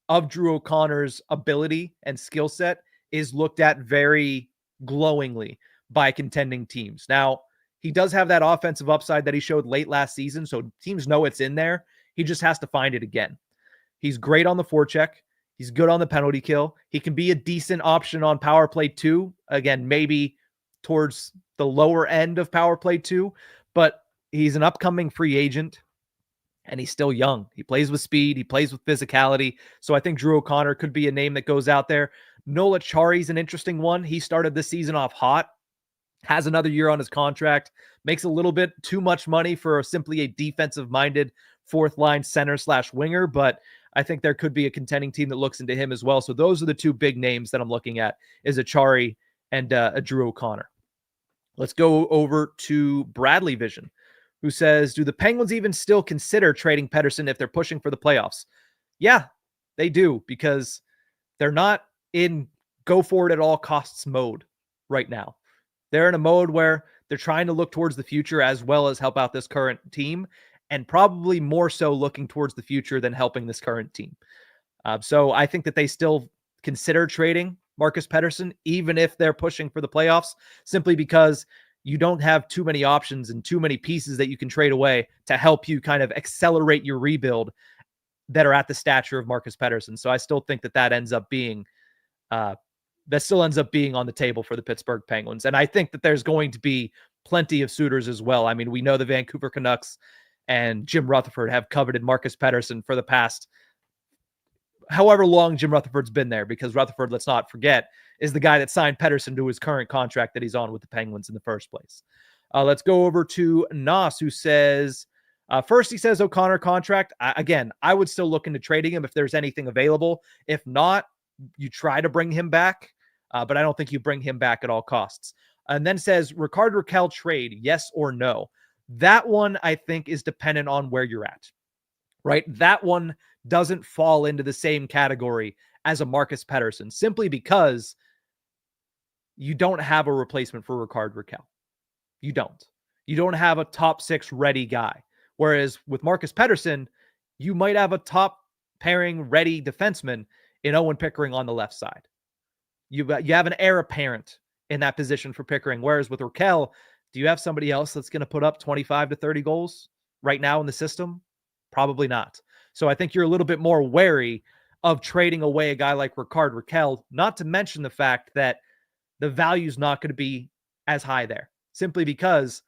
Speaker 1: of Drew O'Connor's ability and skill set is looked at very glowingly by contending teams. Now, he does have that offensive upside that he showed late last season, so teams know it's in there. He just has to find it again. He's great on the forecheck. He's good on the penalty kill. He can be a decent option on power play too. Again, maybe towards the lower end of power play too, but he's an upcoming free agent and he's still young. He plays with speed. He plays with physicality. So I think Drew O'Connor could be a name that goes out there. Nola Chari's an interesting one. He started this season off hot, has another year on his contract, makes a little bit too much money for simply a defensive-minded fourth-line center/winger, but I think there could be a contending team that looks into him as well. So those are the two big names that I'm looking at, is a Chari and a Drew O'Connor. Let's go over to Bradley Vision, who says, do the Penguins even still consider trading Pettersson if they're pushing for the playoffs? Yeah, they do, because they're not in go for it at all costs mode right now. They're in a mode where they're trying to look towards the future as well as help out this current team, and probably more so looking towards the future than helping this current team. So I think that they still consider trading Marcus Pettersson, even if they're pushing for the playoffs, simply because you don't have too many options and too many pieces that you can trade away to help you kind of accelerate your rebuild that are at the stature of Marcus Pettersson. So I still think that that ends up being on the table for the Pittsburgh Penguins. And I think that there's going to be plenty of suitors as well. I mean, we know the Vancouver Canucks and Jim Rutherford have coveted Marcus Pettersson for the past however long Jim Rutherford's been there, because Rutherford, let's not forget, is the guy that signed Pettersson to his current contract that he's on with the Penguins in the first place. Let's go over to Nas, who says, first he says O'Connor contract. Again, I would still look into trading him if there's anything available. If not, you try to bring him back, but I don't think you bring him back at all costs. And then says, Rickard Rakell trade, yes or no? That one, I think, is dependent on where you're at, right? That one doesn't fall into the same category as a Marcus Pettersson, simply because you don't have a replacement for Rickard Rakell. You don't have a top six ready guy. Whereas with Marcus Pettersson, you might have a top pairing ready defenseman in Owen Pickering on the left side. You have an heir apparent in that position for Pickering. Whereas with Rakell, do you have somebody else that's going to put up 25 to 30 goals right now in the system? Probably not. So I think you're a little bit more wary of trading away a guy like Rickard Rakell, not to mention the fact that the value's not going to be as high there, simply because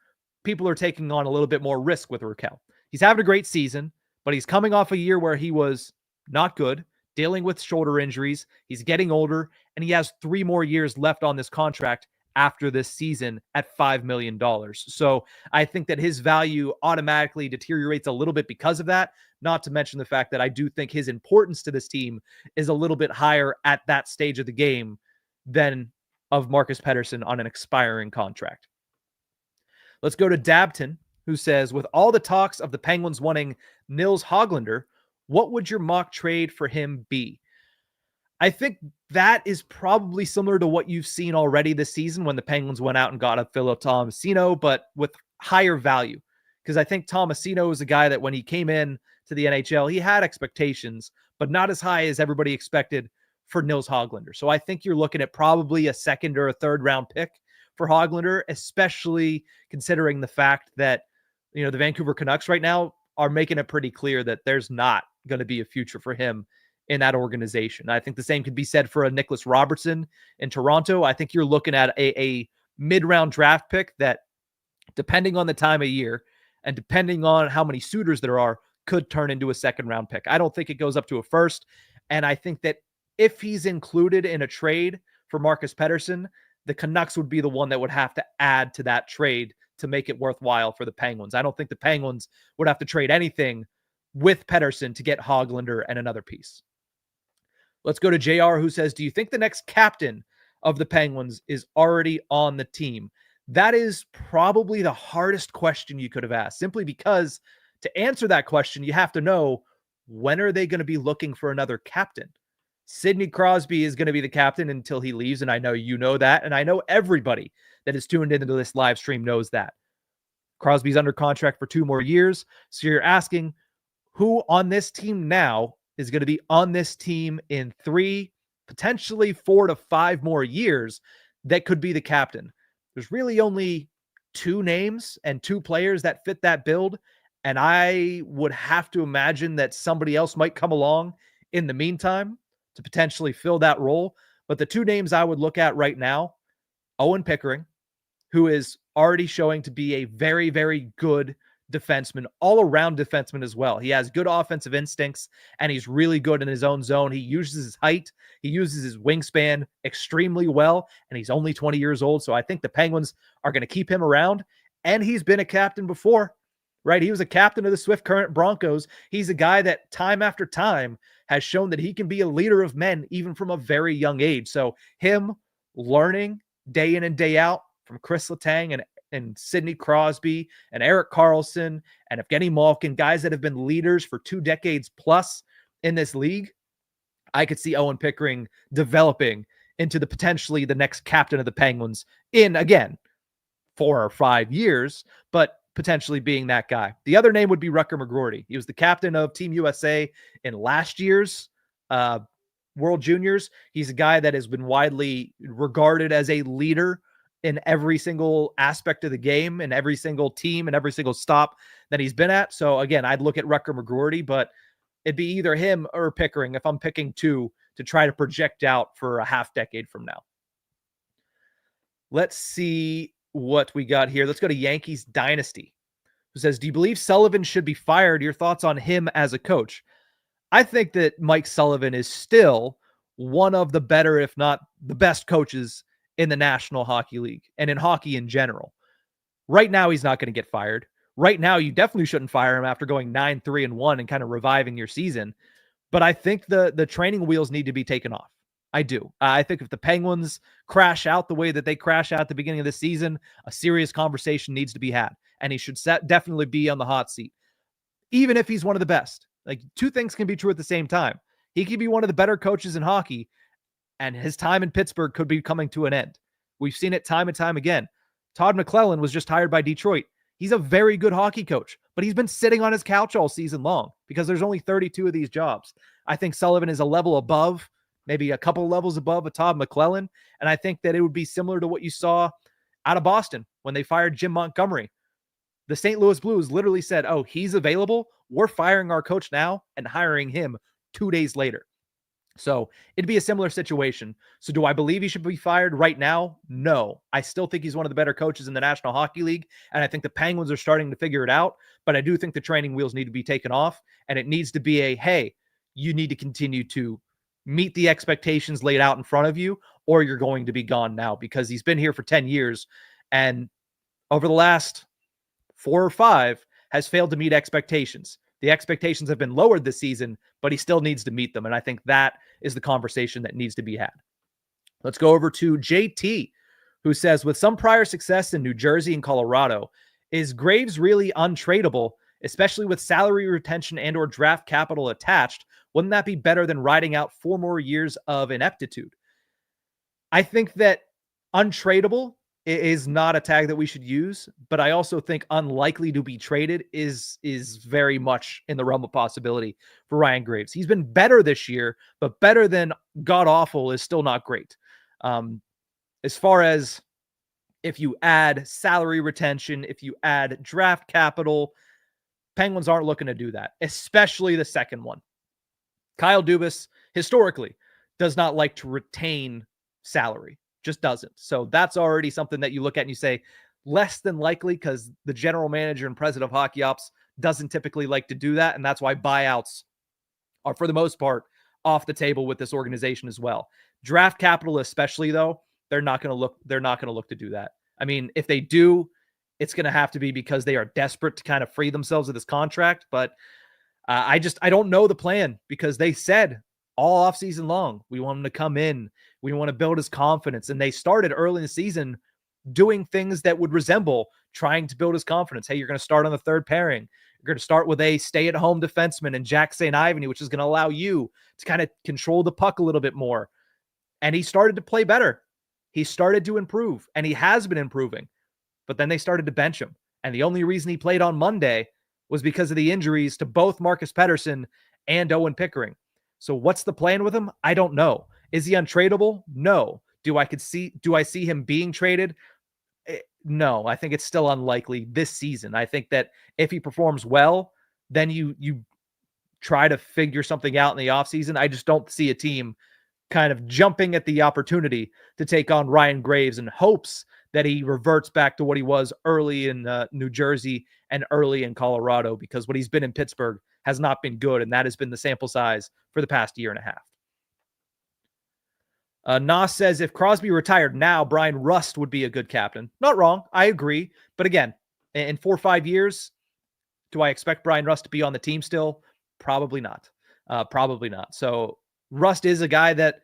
Speaker 1: people are taking on a little bit more risk with Rakell. He's having a great season, but he's coming off a year where he was not good, dealing with shoulder injuries. He's getting older, and he has 3 more years left on this contract after this season at $5 million. So I think that his value automatically deteriorates a little bit because of that, not to mention the fact that I do think his importance to this team is a little bit higher at that stage of the game than of Marcus Pettersson on an expiring contract. Let's go to Dabton, who says, with all the talks of the Penguins wanting Nils Höglander, what would your mock trade for him be? I think that is probably similar to what you've seen already this season when the Penguins went out and got a Philo Tomasino, but with higher value. Because I think Tomasino is a guy that when he came in to the NHL, he had expectations, but not as high as everybody expected for Nils Höglander. So I think you're looking at probably a second or a third round pick for Höglander, especially considering the fact that, you know, the Vancouver Canucks right now are making it pretty clear that there's not going to be a future for him in that organization. I think the same could be said for a Nicholas Robertson in Toronto. I think you're looking at a mid-round draft pick that, depending on the time of year and depending on how many suitors there are, could turn into a second-round pick. I don't think it goes up to a first, and I think that if he's included in a trade for Marcus Pettersson, the Canucks would be the one that would have to add to that trade to make it worthwhile for the Penguins. I don't think the Penguins would have to trade anything with Pettersson to get Höglander and another piece. Let's go to JR, who says, do you think the next captain of the Penguins is already on the team? That is probably the hardest question you could have asked, simply because to answer that question, you have to know, when are they going to be looking for another captain? Sidney Crosby is going to be the captain until he leaves, and I know you know that, and I know everybody that is tuned into this live stream knows that. Crosby's under contract for 2 more years, so you're asking, who on this team now is going to be on this team in 3, potentially 4 to 5 more years that could be the captain. There's really only 2 names and 2 players that fit that build. And I would have to imagine that somebody else might come along in the meantime to potentially fill that role. But the 2 names I would look at right now, Owen Pickering, who is already showing to be a very, very good defenseman, all-around defenseman as well. He has good offensive instincts, and he's really good in his own zone. He uses his height. He uses his wingspan extremely well, and he's only 20 years old, so I think the Penguins are going to keep him around, and he's been a captain before, right? He was a captain of the Swift Current Broncos. He's a guy that time after time has shown that he can be a leader of men, even from a very young age. So him learning day in and day out from Kris Letang and Sidney Crosby and Erik Karlsson and Evgeni Malkin, guys that have been leaders for 2 decades plus in this league, I could see Owen Pickering developing into potentially the next captain of the Penguins in, again, 4 or 5 years, but potentially being that guy. The other name would be Rutger McGroarty. He was the captain of Team USA in last year's World Juniors. He's a guy that has been widely regarded as a leader in every single aspect of the game, and every single team and every single stop that he's been at. So again, I'd look at Rutger McGroarty, but it'd be either him or Pickering if I'm picking 2 to try to project out for a half decade from now. Let's see what we got here. Let's go to Yankees Dynasty, who says, do you believe Sullivan should be fired? Your thoughts on him as a coach? I think that Mike Sullivan is still one of the better, if not the best coaches in the National Hockey League and in hockey in general. Right now, he's not going to get fired. Right now, you definitely shouldn't fire him after going 9-3-1 and kind of reviving your season. But I think the training wheels need to be taken off. I do. I think if the Penguins crash out the way that they crash out at the beginning of the season, a serious conversation needs to be had. And he should definitely be on the hot seat, even if he's one of the best. Like, 2 things can be true at the same time. He could be one of the better coaches in hockey, and his time in Pittsburgh could be coming to an end. We've seen it time and time again. Todd McClellan was just hired by Detroit. He's a very good hockey coach, but he's been sitting on his couch all season long because there's only 32 of these jobs. I think Sullivan is a level above, maybe a couple levels above a Todd McClellan, and I think that it would be similar to what you saw out of Boston when they fired Jim Montgomery. The St. Louis Blues literally said, oh, he's available. We're firing our coach now and hiring him 2 days later. So it'd be a similar situation. So do I believe he should be fired right now? No. I still think he's one of the better coaches in the National Hockey League, and I think the Penguins are starting to figure it out, but I do think the training wheels need to be taken off, and it needs to be hey, you need to continue to meet the expectations laid out in front of you, or you're going to be gone now, because he's been here for 10 years, and over the last 4 or 5 has failed to meet expectations. The expectations have been lowered this season, but he still needs to meet them. And I think that is the conversation that needs to be had. Let's go over to JT, who says, with some prior success in New Jersey and Colorado, is Graves really untradeable, especially with salary retention and or draft capital attached? Wouldn't that be better than riding out 4 more years of ineptitude? I think that untradeable is not a tag that we should use, but I also think unlikely to be traded is very much in the realm of possibility for Ryan Graves. He's been better this year, but better than god-awful is still not great. As far as if you add salary retention, if you add draft capital, Penguins aren't looking to do that, especially the second one. Kyle Dubas, historically, does not like to retain salary. Just doesn't. So that's already something that you look at and you say less than likely, because the general manager and president of hockey ops doesn't typically like to do that. And that's why buyouts are, for the most part, off the table with this organization as well. Draft capital, especially though, they're not going to look to do that. I mean, if they do, it's going to have to be because they are desperate to kind of free themselves of this contract. But I don't know the plan, because they said all offseason long, we want him to come in. We want to build his confidence. And they started early in the season doing things that would resemble trying to build his confidence. Hey, you're going to start on the third pairing. You're going to start with a stay-at-home defenseman and Jack St. Ivany, which is going to allow you to kind of control the puck a little bit more. And he started to play better. He started to improve, and he has been improving. But then they started to bench him. And the only reason he played on Monday was because of the injuries to both Marcus Pettersson and Owen Pickering. So what's the plan with him? I don't know. Is he untradeable? No. Do I see him being traded? No, I think it's still unlikely this season. I think that if he performs well, then you try to figure something out in the offseason. I just don't see a team kind of jumping at the opportunity to take on Ryan Graves in hopes that he reverts back to what he was early in New Jersey and early in Colorado, because what he's been in Pittsburgh has not been good, and that has been the sample size for the past year and a half. Nas says, if Crosby retired now, Brian Rust would be a good captain. Not wrong. I agree. But again, in 4 or 5 years, do I expect Brian Rust to be on the team still? Probably not. Probably not. So Rust is a guy that,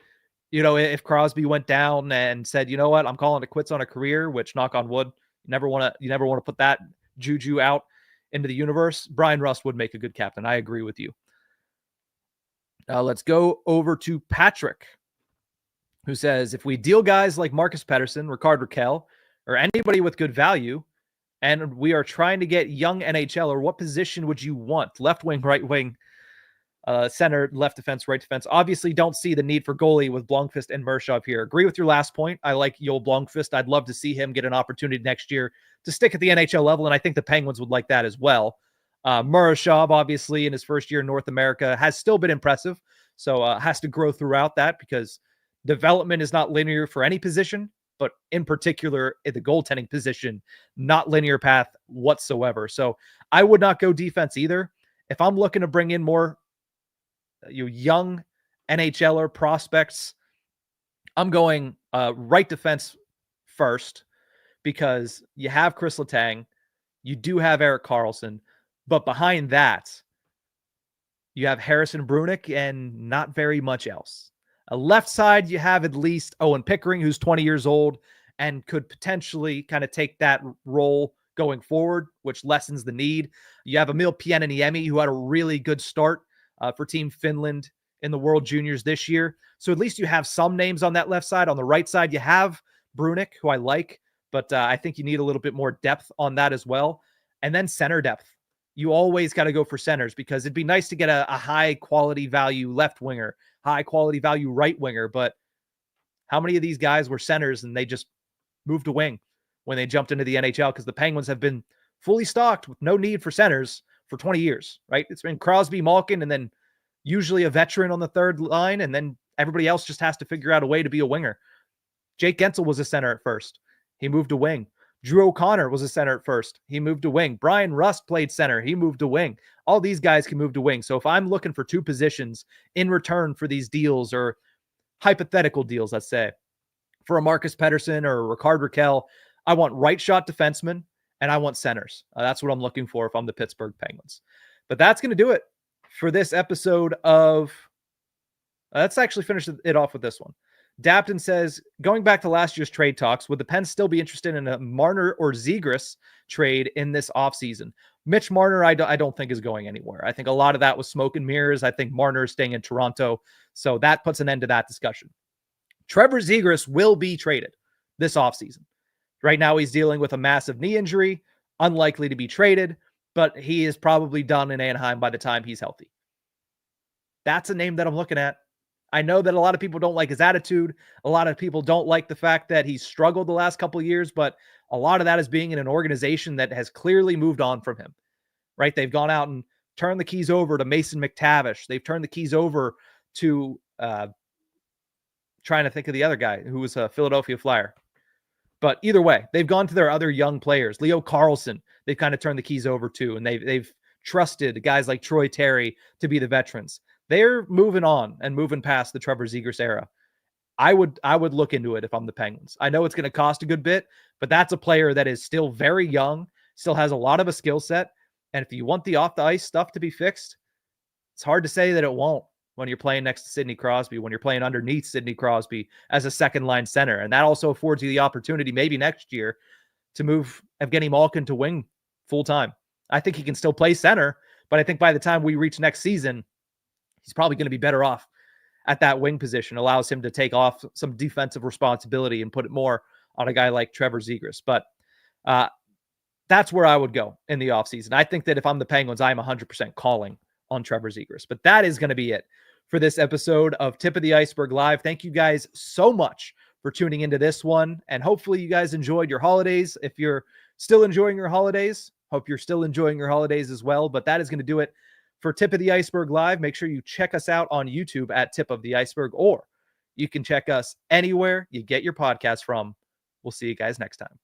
Speaker 1: if Crosby went down and said, you know what, I'm calling it quits on a career, which, knock on wood, you never want to put that juju out into the universe. Brian Rust would make a good captain. I agree with you. Let's go over to Patrick, who says, if we deal guys like Marcus Pettersson, Rickard Rakell, or anybody with good value, and we are trying to get young NHLer, what position would you want? Left wing, right wing, center, left defense, right defense. Obviously, don't see the need for goalie with Blomqvist and Mershov here. Agree with your last point. I like Joel Blomqvist. I'd love to see him get an opportunity next year to stick at the NHL level, and I think the Penguins would like that as well. Mershov, obviously, in his first year in North America, has still been impressive, so has to grow throughout that, because development is not linear for any position, but in particular in the goaltending position, not linear path whatsoever. So I would not go defense either. If I'm looking to bring in more young NHLer prospects, I'm going right defense first, because you have Kris Letang, you do have Erik Karlsson, but behind that, you have Harrison Brunick and not very much else. A left side, you have at least Owen Pickering, who's 20 years old and could potentially kind of take that role going forward, which lessens the need. You have Emil Pieneniemi, who had a really good start for Team Finland in the World Juniors this year. So at least you have some names on that left side. On the right side, you have Brunick, who I like, but I think you need a little bit more depth on that as well. And then center depth. You always got to go for centers, because it'd be nice to get a high quality value left winger, high quality value right winger. But how many of these guys were centers and they just moved to wing when they jumped into the NHL? Because the Penguins have been fully stocked with no need for centers for 20 years, right? It's been Crosby, Malkin, and then usually a veteran on the third line. And then everybody else just has to figure out a way to be a winger. Jake Gensel was a center at first. He moved to wing. Drew O'Connor was a center at first. He moved to wing. Brian Rust played center. He moved to wing. All these guys can move to wing. So if I'm looking for two positions in return for these deals, or hypothetical deals, let's say, for a Marcus Pettersson or a Rickard Rakell, I want right shot defensemen and I want centers. That's what I'm looking for if I'm the Pittsburgh Penguins. But that's going to do it for this episode of... let's actually finish it off with this one. Dapton says, going back to last year's trade talks, would the Pens still be interested in a Marner or Zegras trade in this offseason? Mitch Marner, I don't think is going anywhere. I think a lot of that was smoke and mirrors. I think Marner is staying in Toronto, so that puts an end to that discussion. Trevor Zegras will be traded this offseason. Right now, he's dealing with a massive knee injury, unlikely to be traded, but he is probably done in Anaheim by the time he's healthy. That's a name that I'm looking at. I know that a lot of people don't like his attitude. A lot of people don't like the fact that he's struggled the last couple of years, but a lot of that is being in an organization that has clearly moved on from him, right? They've gone out and turned the keys over to Mason McTavish. They've turned the keys over to, trying to think of the other guy who was a Philadelphia Flyer. But either way, they've gone to their other young players. Leo Carlsson, they've kind of turned the keys over to, and they've trusted guys like Troy Terry to be the veterans. They're moving on and moving past the Trevor Zegras era. I would look into it if I'm the Penguins. I know it's going to cost a good bit, but that's a player that is still very young, still has a lot of a skill set. And if you want the off-the-ice stuff to be fixed, it's hard to say that it won't when you're playing next to Sidney Crosby, when you're playing underneath Sidney Crosby as a second-line center. And that also affords you the opportunity maybe next year to move Evgeni Malkin to wing full-time. I think he can still play center, but I think by the time we reach next season, he's probably going to be better off at that wing position. Allows him to take off some defensive responsibility and put it more on a guy like Trevor Zegras. But that's where I would go in the offseason. I think that if I'm the Penguins, I'm 100% calling on Trevor Zegras. But that is going to be it for this episode of Tip of the Ice-Burgh Live. Thank you guys so much for tuning into this one. And hopefully you guys enjoyed your holidays. If you're still enjoying your holidays, hope you're still enjoying your holidays as well. But that is going to do it for Tip of the Ice-Burgh Live. Make sure you check us out on YouTube at Tip of the Ice-Burgh, or you can check us anywhere you get your podcast from. We'll see you guys next time.